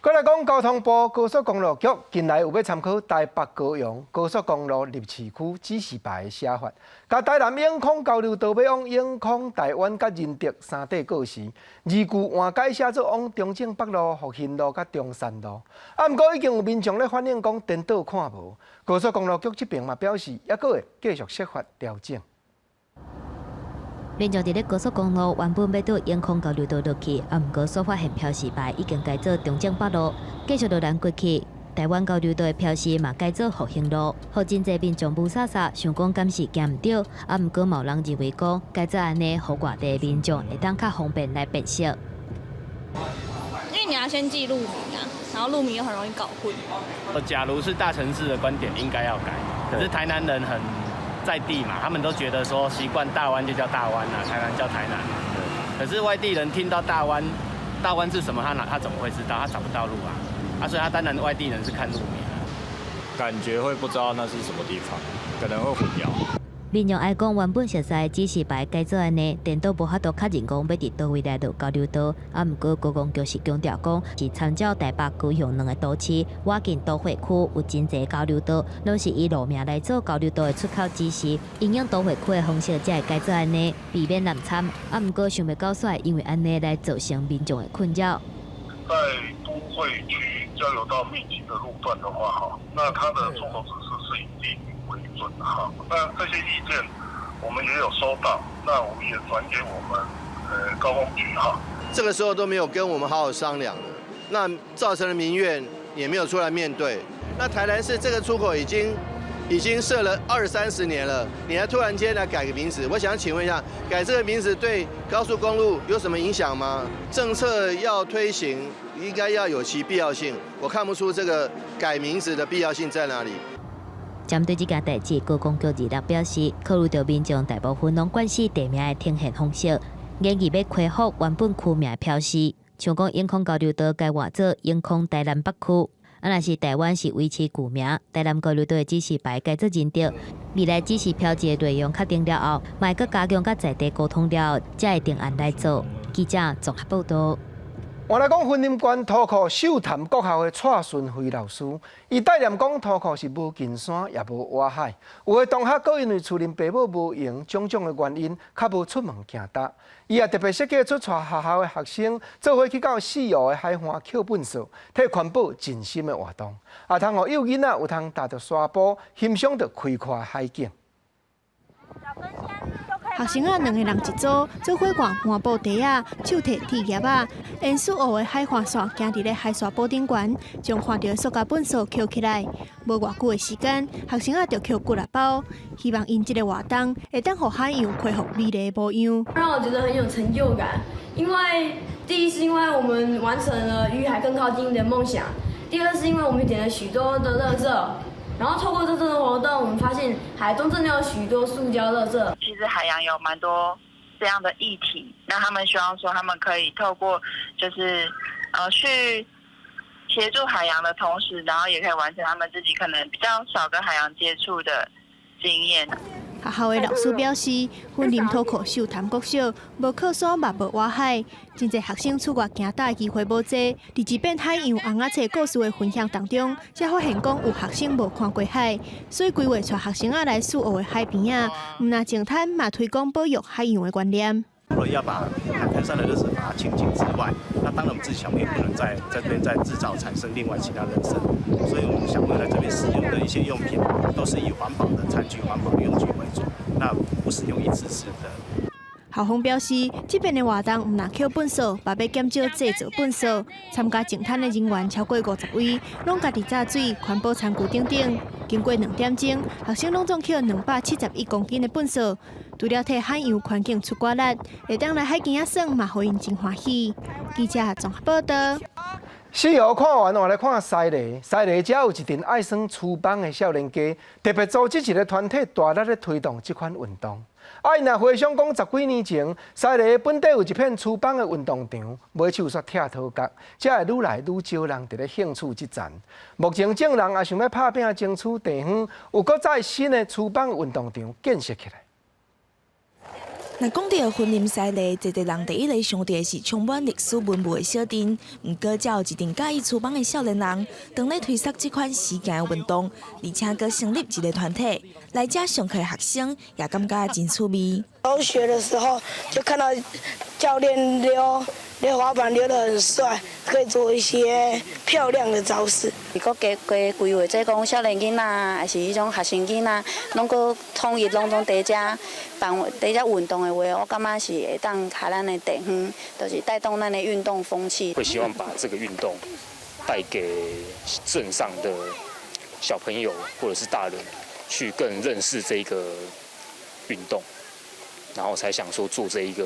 Speaker 1: 再来讲，交通部高速公路局近来有要参考台北高雄高速公路立市区指示牌的写法，甲台南永康交流道要往永康、台湾甲仁德3地过时，二句换改写做往中正北路、复兴路甲中山路。啊，毋过已经有民众咧反映讲颠倒看无。高速公路局这边嘛表示，还佫会继续设法调整。
Speaker 2: 民众伫咧高速公路原本要到永康交流道落去，啊，毋过所发现标示牌已经改做中正北路，继续落南过去。台湾交流道的标示嘛改做复兴路，互真侪民众雾煞煞，想讲敢是行毋到，啊，毋过某人认为讲改做安尼，互外地民众会当较方便来辨识。
Speaker 20: 因为你要先记路名啊，然后路名又很容易搞混。
Speaker 21: 假如是大城市的观点，应该要改，可是台南人很在地嘛，他们都觉得说习惯大湾就叫大湾啊，台南叫台南。可是外地人听到大湾是什么，他怎么会知道？他找不到路啊，所以他当然外地人是看路名，
Speaker 23: 感觉会不知道那是什么地方，可能会混淆。
Speaker 2: 民众爱讲原本熟悉指示牌改做安尼，颠倒无法度确认讲要伫倒位来到交流道。啊，毋过高公局是强调讲，是参照台北、高雄2个都市，瓦近都会区有真侪交流道，拢是以路名来做交流道的出口指示。应用都会区的方式，才会改做安尼，避免难参。啊，毋过想袂到煞，因为安尼来造成民众的困扰。
Speaker 24: 在都会区交流道密集的路段的话，那它的出口指示是以地名为准的哈。那这些意见我们也有收到，那我们也转给我们高工局哈。
Speaker 13: 这个时候都没有跟我们好好商量，那造成了民怨也没有出来面对。那台南市这个出口已经设了20-30年了，你还突然间来改个名字，我想请问一下，改这个名字对高速公路有什么影响吗？政策要推行，应该要有其必要性，我看不出这个改名字的必要性在哪里。
Speaker 2: 针对这件代志，高公局日表示，考虑到民众大部分拢惯习地名的呈现方式，建议要恢复原本区名标示，像讲永康交流道改换做永康台南北区。啊，若是台湾是维持旧名，台南交流道的指示牌改做认得，未来指示标记的内容确定了后，卖阁加强甲在地沟通了，才会定案来做。记者综合报道。
Speaker 1: 我来讲，云林县土库秀潭国校的蔡顺辉老师，伊带念讲土库是无近山也无挖海，有的同学阁因为厝邻爸母无闲，种种的原因，较无出门行搭。伊也特别设计出带学校的学生做伙去到四湖的海岸捡粪扫，替环保尽心的活动。啊，通互幼囡仔有通踏着沙坡，欣赏着开阔的海景。
Speaker 25: 小跟先就可以
Speaker 5: 学生啊，2个人一组，做伙逛换布袋啊，手提铁叶啊，沿苏澳的海岸线行伫咧海沙布顶悬，将看到的塑胶粪扫捡起来。无偌久的时间，学生啊就捡几啊包，希望因这个活动会当互海洋恢复美丽的模样。
Speaker 6: 让我觉得很有成就感，因为第一是因为我们完成了与海更靠近的梦想，第二是因为我们捡了许多的垃圾。然后透过这次的活动，我们发现海中真的有许多塑胶垃圾。
Speaker 7: 其实海洋有蛮多这样的议题，那他们希望说他们可以透过就是去协助海洋的同时，然后也可以完成他们自己可能比较少跟海洋接触的经验。
Speaker 5: 学校的老师表示，婚林土库秀谈国小，无课所嘛无挖海，真侪学生出外行大的机会无侪。伫一遍海洋红仔册故事的分享当中，才发现讲有学生无看过海，所以规划带学生仔来苏澳的海边啊，唔那净滩嘛推广保育海洋的观念。
Speaker 8: 除了要把海滩上的垃圾把它清净之外，那当然我们自己小朋友不能在这边再制造产生另外其他垃圾，所以我们小朋友来这边使用的一些用品都是以环保的餐具、环保的用具为主，那不使用一次性的。
Speaker 5: 校方表示，这边的活动唔那捡粪扫，嘛要减少制造粪扫。参加净滩的人员超过50位，拢家己炸水、环保餐具等等。经过2点钟，学生拢总捡271公斤的粪扫。除了替海洋环境出挂力，会当来海边仔耍嘛，互因真欢喜。记者综合报道。
Speaker 1: 西游看完，我来看西螺。西螺遮有一群爱耍厨房的少年家，特别组织一个团体，大力咧推动这款运动。因若回想讲10几年前，西螺本地有一片厨房的运动场，买手煞拆头角，才会愈来愈少人伫咧兴趣这站。目前众人也想要拍拼争取地方，有搁在新的厨房运动场建设起来。
Speaker 10: 若讲到婚林西螺，侪人第一个想到的是充满历史文物的小镇。不过，才有一群介意厨房的少年人，当咧推广这款时间的运动，而且搁成立一个团体。来这上课的学生也感觉真趣味。
Speaker 9: 刚学的时候就看到教练溜滑板溜得很帅，可以做一些漂亮的招式。
Speaker 22: 如果加规划即讲少年囡仔，还是迄种学生囡仔，拢搁统一拢伫遮办伫遮运动的话，我感觉是会当下咱的地方，就是带动咱的运动风气。
Speaker 25: 会希望把这个运动带给镇上的小朋友或者是大人，去更认识这个运动，然后才想说做这一个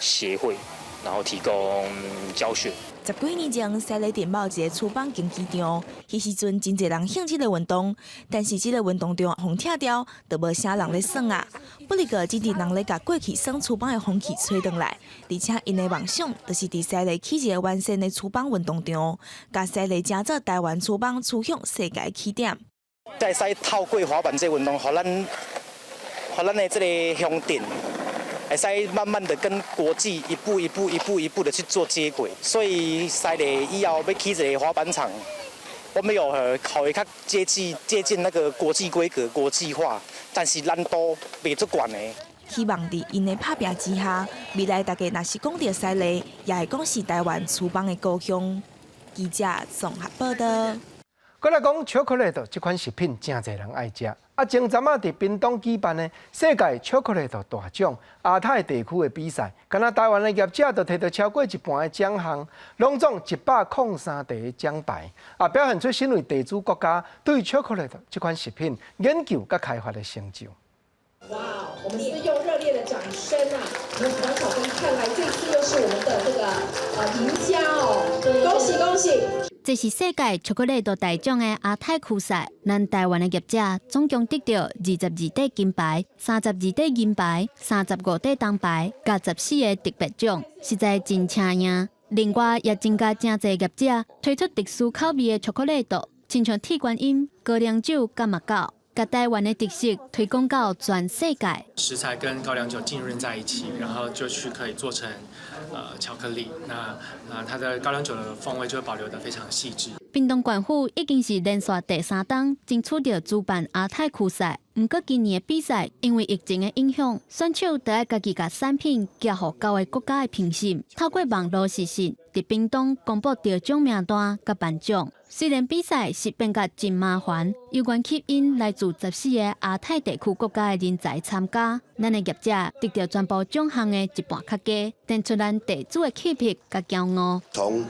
Speaker 25: 协会。然后提供教学。
Speaker 10: 10几年前，西螺镇某一个厨房竞技场，迄时阵真侪人兴这个运动，但是这个运动场风拆掉，就无啥人咧耍啊。不过，只是人咧甲过去耍厨房的风气吹转来，而且因的梦想就是伫西螺起一个完善的厨房运动场，甲西螺成做台湾厨房趋向世界起点。
Speaker 26: 再使透过滑板这运动，互咱的这个乡镇。会使慢慢的跟国际一步的去做接轨，所以西螺以后要起一个滑板场，我们有考虑较接近那个国际规格、国际化，但是难度袂足悬的。
Speaker 10: 希望伫因的拍拼之下，未来大家若是讲到西螺，也会讲是台湾厨房的故乡。记者综合报道。
Speaker 1: 搁来讲巧克力这款食品，真侪人爱食。前阵仔伫屏东举办的世界巧克力大奖亚太地区的比赛，敢若台湾的业者就摕到超过一半的奖项，拢总103题奖牌，表现出身为地主国家对巧克力这款食品研究甲开发的成就。
Speaker 29: 哇，我们是用热烈的掌声啊！我们黄巧芬看来这次又是我们的这个赢家哦，恭喜恭喜！
Speaker 30: 这是世界巧克力大奖的亚太区赛，咱台湾的业者总共得到22块金牌、32块银牌、35块铜牌，加14个特别奖，实在真请赢。另外，也增加真侪业者推出特殊口味的巧克力豆，亲像铁观音、高粱酒、甲马告。把台湾的特色推广到全世界。
Speaker 31: 食材跟高粱酒浸润在一起，然后就去可以做成巧克力。那它的高粱酒的风味就会保留得非常细致。
Speaker 30: 屏东县府已经是连续第3档争取到主办亚太区赛，不过今年的比赛因为疫情的影响，选手得要家己把产品交予9个国家的评审，透过网络实习伫屏东公布得奖名单甲颁奖。虽然比赛是变甲真麻烦，有关吸引来自14个亚太地区国家的人才参加，咱的业者得到全部奖项的一半较低，展出咱地主的气魄甲骄傲。
Speaker 4: 从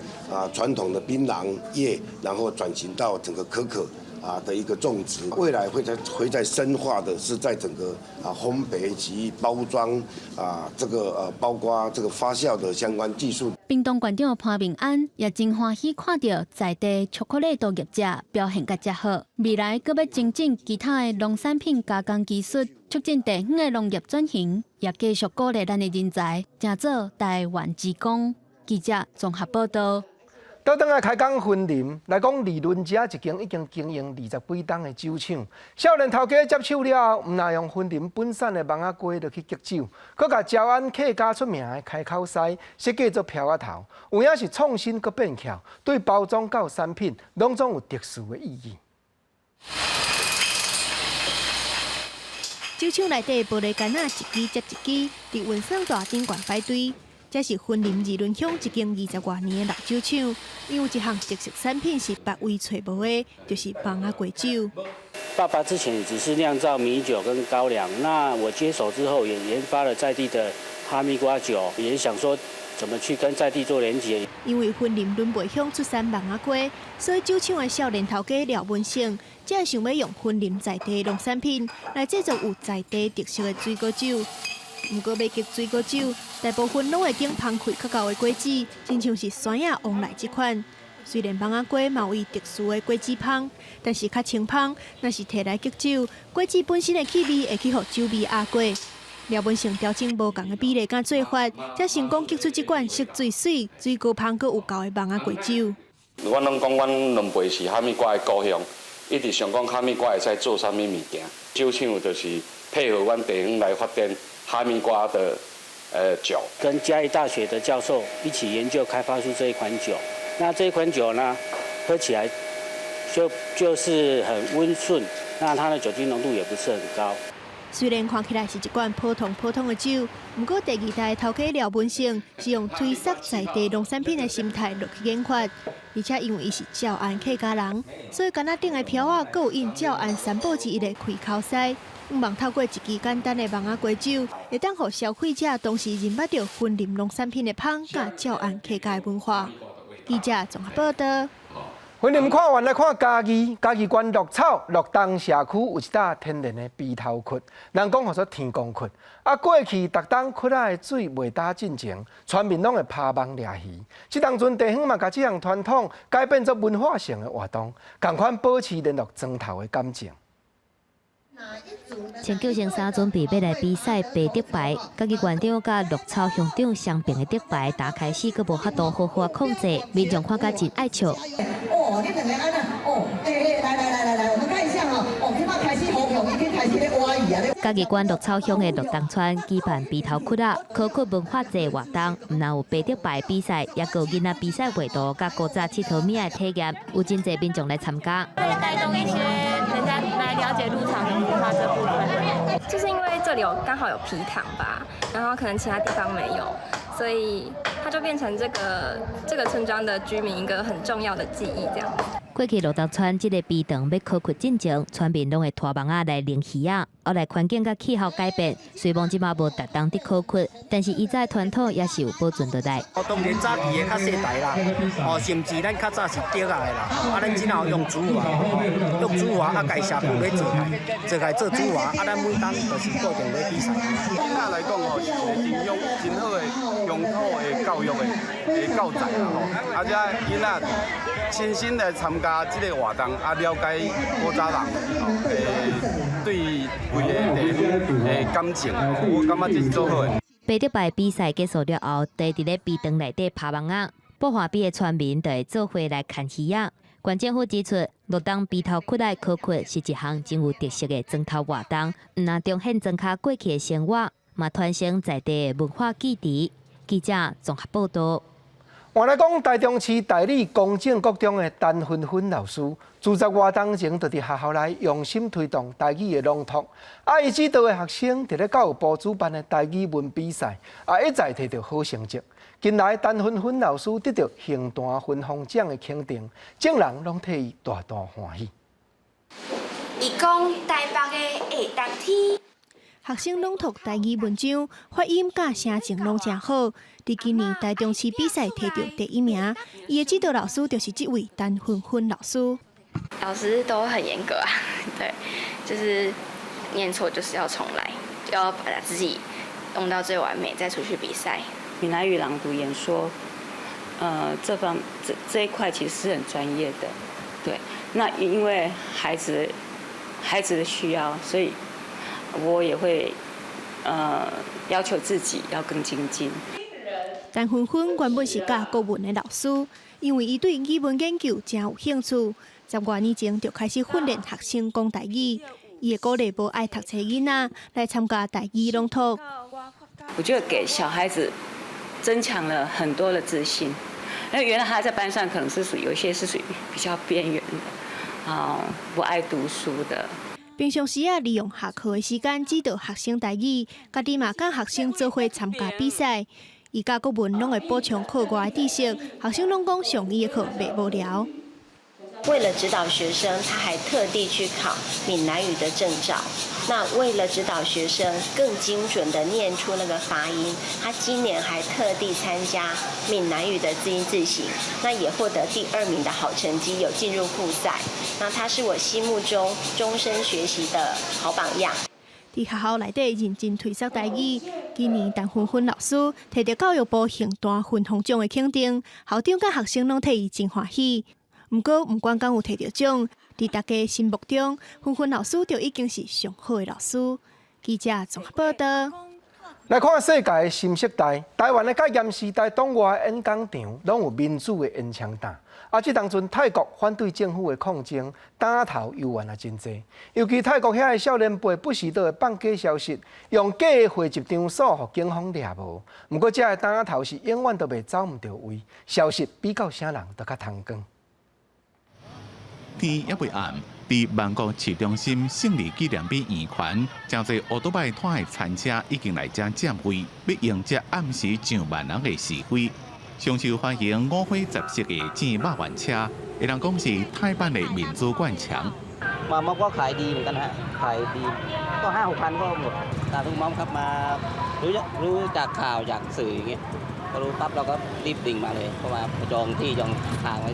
Speaker 4: 传统的槟榔业，然后转型到整个可可的一个种植，未来会在深化的是在整个烘焙及包装这个包括这个发酵的相关技术。
Speaker 30: 屏东县长潘明安也真欢喜看到在地巧克力豆业者表现甲遮好，未来阁要精进其他的农产品加工技术，促进地方的农业转型，也继续鼓励咱的人才，成做台湾之光。记者综合报道。
Speaker 1: 倒转来开讲婚林，来讲李伦家一间已经经营20几档的酒厂，少年头家接手了后，唔但用婚林本产的芒仔瓜落去激酒，佮甲招安客家出名的开口西设计做飘仔头，有影是创新佮变巧，对包装到产品，拢总有特殊的意义。
Speaker 5: 酒厂内底玻璃杆仔一支接一支，伫温山大顶悬排队。这是婚林二仑乡一间20多年的老酒厂，因有一项特色产品是别位找无的，就是芒仔瓜酒。
Speaker 11: 爸爸之前只是酿造米酒跟高粱，那我接手之后也研发了在地的哈密瓜酒，也想说怎么去跟在地做连结。
Speaker 5: 因为婚林仑背乡出产芒仔瓜，所以酒厂的少年头家廖文胜，才想要用婚林在地的农产品来制作有在地特色的水果酒。不过，要激水果酒，大部分拢会经芳开较高的果子，亲像是酸野旺来这款。虽然芒仔瓜嘛有伊特殊的果子香，但是较清芳。若是摕来激酒，果子本身的气味会去互酒味压过。廖文成调整无同的比例甲做法，才成功激出一款色最水、水果香阁有够的芒仔瓜酒。
Speaker 12: 阮拢讲，阮伦培是哈密瓜的故乡，一直想讲哈密瓜会使做啥物物件。酒厂就是配合阮地方来发展哈密瓜的酒，
Speaker 11: 跟嘉义大学的教授一起研究开发出这一款酒。那这一款酒呢，喝起来就是很温顺，那它的酒精浓度也不是很高。
Speaker 5: 虽然看起来是一罐普通的酒，不过第二代头家廖文胜是用推广在地农产品的心态落去研发，而且因为伊是照安客家人，所以干那顶的飘啊，佫有印照安3宝之一的开口西。希望透过一支简单的芒仔瓜酒，会当互消费者同时认捌到婚林农产品的香，甲照安客家的文化。记者综合报道。
Speaker 1: 婚林看完来看嘉义县鹿草鹿东社区有一搭天然的鼻头窟，人讲叫做天公窟。过去逐冬窟仔的水未打进前，村民拢会拍网掠鱼。即当阵地方嘛，把这项传统改变做文化性的活动，共款保持联络庄头的感情。
Speaker 2: 前9成3准备要来比赛白竹牌，嘉义县长甲鹿草乡长相并的竹牌打开始，佫无法度好好控制，民众看甲真爱笑。
Speaker 14: 哦，你两个安那？哦，来，我们看一下哈。哦，今麦开始好用，已经开始咧挖鱼啊。
Speaker 2: 嘉义县鹿草乡的鹿东村举办鼻头窟仔考窟文化节活动，唔但有白竹牌比赛，也有囡仔比赛画图，甲古早佚佗面的体验，有真侪民众来参加。
Speaker 15: 带动一些人家来了解鹿草的文化这部分，就是因为这里刚好有皮糖吧，然后可能其他地方没有，所以它就变成这个村庄的居民一个很重要的记忆，这样。
Speaker 2: 过去鹿东村这个鼻塘要考窟进前，村民拢会拖网仔来拎鱼仔。后来环境甲气候改变，虽然即马无达当伫考窟，但是伊在传统也是有保存落来。
Speaker 11: 当然早期的较世代啦，甚至咱较早是竹仔的啦，咱今后用竹瓦，家社区要做开做竹瓦，咱每当就是固定要比赛。
Speaker 16: 囡仔来讲是一个真好的乡土的教育的教材啦且囡仔亲身来参加这个活动，了解古早人对规个地方的感情，我感觉这是做好的。
Speaker 2: 白竹牌比赛结束了后，在伫咧鼻塘内底拍网仔，不华比的村民就会做伙来看鱼仔。县政府指出，鹿东鼻头窟仔考窟是一项真有特色的庄头活动，唔但彰显庄脚过去的生活，嘛传承在地的文化记忆。记者综合报道。
Speaker 1: 换来讲，台中市代理公正国中的陈芬芬老师，自10多年前就伫学校内用心推动台语的朗读，伊指导的学生伫咧教育部主办的台语文比赛，一再摕到好成绩。近来陈芬芬老师得到行单分封奖的肯定，众人拢替伊大大欢喜。
Speaker 3: 伊讲台北的下冬天。
Speaker 5: 学生朗读台语文章，发音甲声情拢真好。伫今年台中市比赛摕到第1名，伊的指导老师就是这位陈芬芬老师。
Speaker 15: 老师都很严格啊，对，就是念错就是要重来，要把自己弄到最完美，再出去比赛。
Speaker 13: 闽南语朗读演说，这一块其实是很专业的，对。那因为孩子的需要，所以我也会要求自己要更精进。
Speaker 5: 陈芬芬原本是教国文的老师，因为伊对语文研究真有兴趣，10多年前就开始训练学生讲台语。伊会鼓励无爱读册囡仔来参加台语朗读。
Speaker 13: 我觉得给小孩子增强了很多的自信。那原来他在班上可能是有一些是属于比较边缘的，不爱读书的。
Speaker 5: 平常时利用下课的时间指导学生台语，家己嘛跟学生做伙参加比赛。伊甲国文拢会补充课外的知识，学生拢讲上伊的课袂无聊。
Speaker 17: 为了指导学生，他还特地去考闽南语的证照。那为了指导学生更精准地念出那个发音，他今年还特地参加闽南语的字音字形，那也获得第2名的好成绩，有进入复赛。那他是我心目中终身学习的好榜样。
Speaker 5: 伫学校内底认真推广台语，今年陈芬芬老师摕到教育部行单分封奖的肯定，校长甲学生拢替伊真欢喜。不过，不管敢有摕到奖，伫大家心目中，芬芬老师就已经是上好的老师。记者综合报道。
Speaker 1: 来看世界的新时代，台湾的甲严时代党外的演讲场，拢有民主的烟枪弹。这当阵泰国反对政府的抗争，打头犹原也真济。尤其泰国遐的少年辈不时都会放假消息，用假的汇集场所，互警方抓无。不过，这个打头是永远都袂走唔到位，消息比较啥人都较通光。
Speaker 18: 天也未暗，伫万国市中心胜利纪念碑圆环，真侪乌多摆拖的餐车已经来遮占位，要迎接暗时上万人的示威。上受欢迎5花10色的煎肉丸车，会人讲是泰版的民主灌肠。
Speaker 11: มก็ขายดีเหมือนกันฮะขายดีก็5-6 พันก็หมดสาธุมอมครับมารู้จากข่าวจากสื่ออย่างเงี้ยพอรู้ปั๊บเราก็รีบดิ่งมาเลยเพราะว่าจองที่จองทางไว้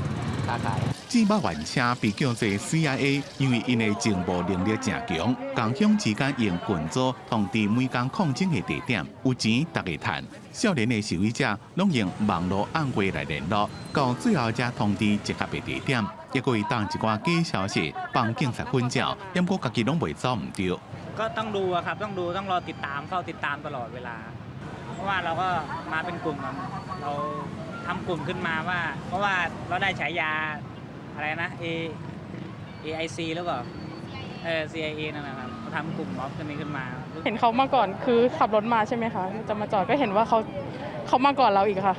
Speaker 11: ค้าขาย
Speaker 18: 煎肉丸车被叫做 CIA， 因为因的情报能力正强，共享之间用群组通知每间抗争的地点，有钱大家赚。少年的示威者拢用网络暗话来联络，到最后才通知集合的地点。也可以当一寡假消息帮警察混淆，不过家己拢袂走唔对。
Speaker 19: ก็ต้องดูอะครับต้องดูต้องรอติดตามเฝ้าติดตามตลอดเวลาเพราะว่าเราก็มาเป็นกลุ่มเราทำกลุ่มขึ้นมาว่าเพราะว่าเราได้ฉายาอะไรนะ AIC หรือเปล่าCIA นั่นแหละครับเขาทำกลุ่มม็อบกันนี้ขึ้นมา
Speaker 20: เห็นเขามาก่อนคือขับรถมาใช่ไหมคะจะมาจอดก็เห็นว่าเขามาก่อนเราอีกค่ะ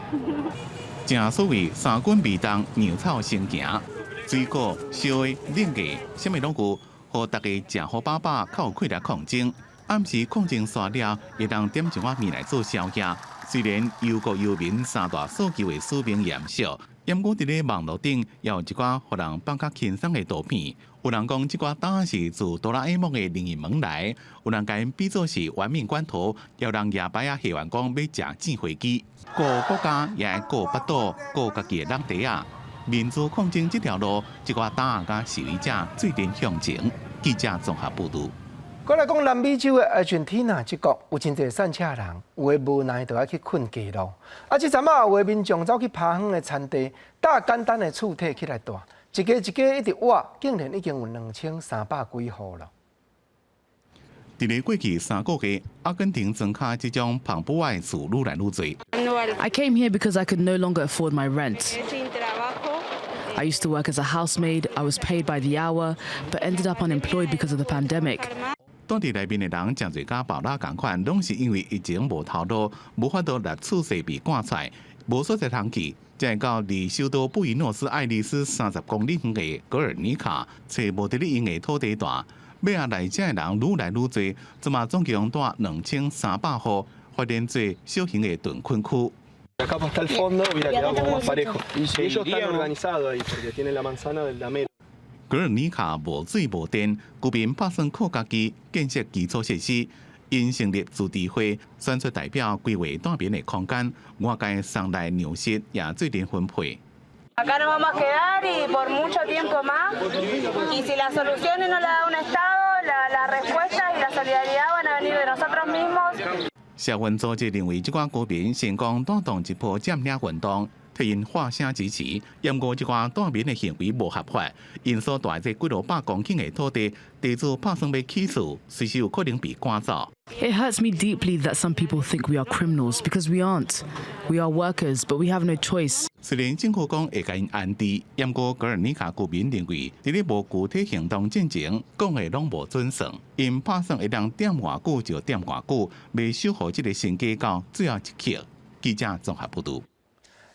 Speaker 18: 正所谓三军未动，粮草先行。水果、烧的、冷的，什么拢有，互大家食好饱饱，较有气力抗争。暗时抗争煞了，会当点一碗面来做宵夜。虽然忧国忧民三大诉求的使命严肃，不过伫咧网络顶也有一寡互人放较轻松的图片。有人讲这寡答案是自哆啦 A 梦的另一门来，有人甲因比作是玩命关头，也有人夜摆啊戏完讲要食煎飞机。顾国家也爱顾北岛，顾家己的落地啊。民主抗争这条路，一寡党啊甲示威者最终向前。记者综合报道。
Speaker 1: 过来讲南美洲的阿根廷啊，这国有真侪散车人，有的无奈就要去困街路。这阵啊，有的民众走去爬远的田地，搭简单的厝体起来住，一家一家一直挖，竟然已经有2300几户了。
Speaker 18: 伫咧过去3个月，阿根廷增加这种澎湖的厝愈来愈多。
Speaker 21: I came here because I could no longer afford my rent. I used to work as a housemaid. I was paid by the hour, but ended up unemployed because of the pandemic.
Speaker 18: 当地内面的人真侪甲爆拉共款，拢是因为疫情无头路，无法度把厝势被赶出来，无所在通去，才会到离首都布宜诺斯艾利斯30公里远的格尔尼卡，找无得利用的土地段。要啊来遮的人愈来愈多，总共住2300户，发展做小型的屯垦区。
Speaker 6: Acá hasta el fondo, mira, quedamos más parejo. Y ellos están organizados ahí porque tienen la manzana del Lamelo。
Speaker 18: 格尔尼卡无水无电，居民打算靠家己建设基础设施。因成立自治会，选出代表规划单边的空间，外界上来牛室也最终分配。
Speaker 7: Acá nos vamos a quedar y por mucho tiempo más. Y si las soluciones no las da un Estado, la respuesta y la solidaridad van a venir de nosotros mismos.
Speaker 18: 社运组织认为，这寡居民成功带动一波占领运动，替因发声支持。因过这寡单边的行为无合法，因所带这几落百公顷的土地，地主打算要起诉，随时有可能被赶走。
Speaker 21: It hurts me deeply that some people think we are criminals because we aren't. We are workers, but we have no choice.
Speaker 18: 虽然政府讲会甲因安置，不过格尔尼卡居民认为，伫咧无具体行动进前，讲的拢无准算。因打算会当点偌久就点偌久，未守护这个新街道最后一刻。记者综合报道。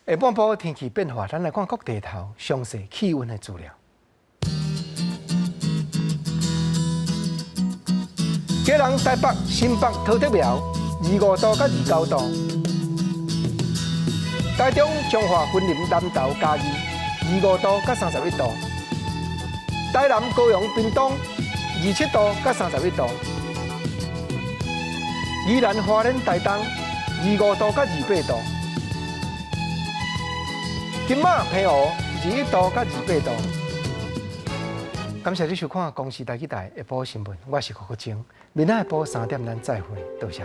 Speaker 1: 下半部天气变化，咱来看各地头详细气温的资料。 基隆、台北、新北、桃竹苗25度到29度；台中、彰化、云林、南投、嘉义25度到31度；台南、高雄、屏东27度到31度；宜兰、花莲、台东25度到28度；金马、澎湖21度到28度。 感谢你收看《公视台语台下晡新闻》，我是郭国清。明仔下晡3点咱再会，多谢。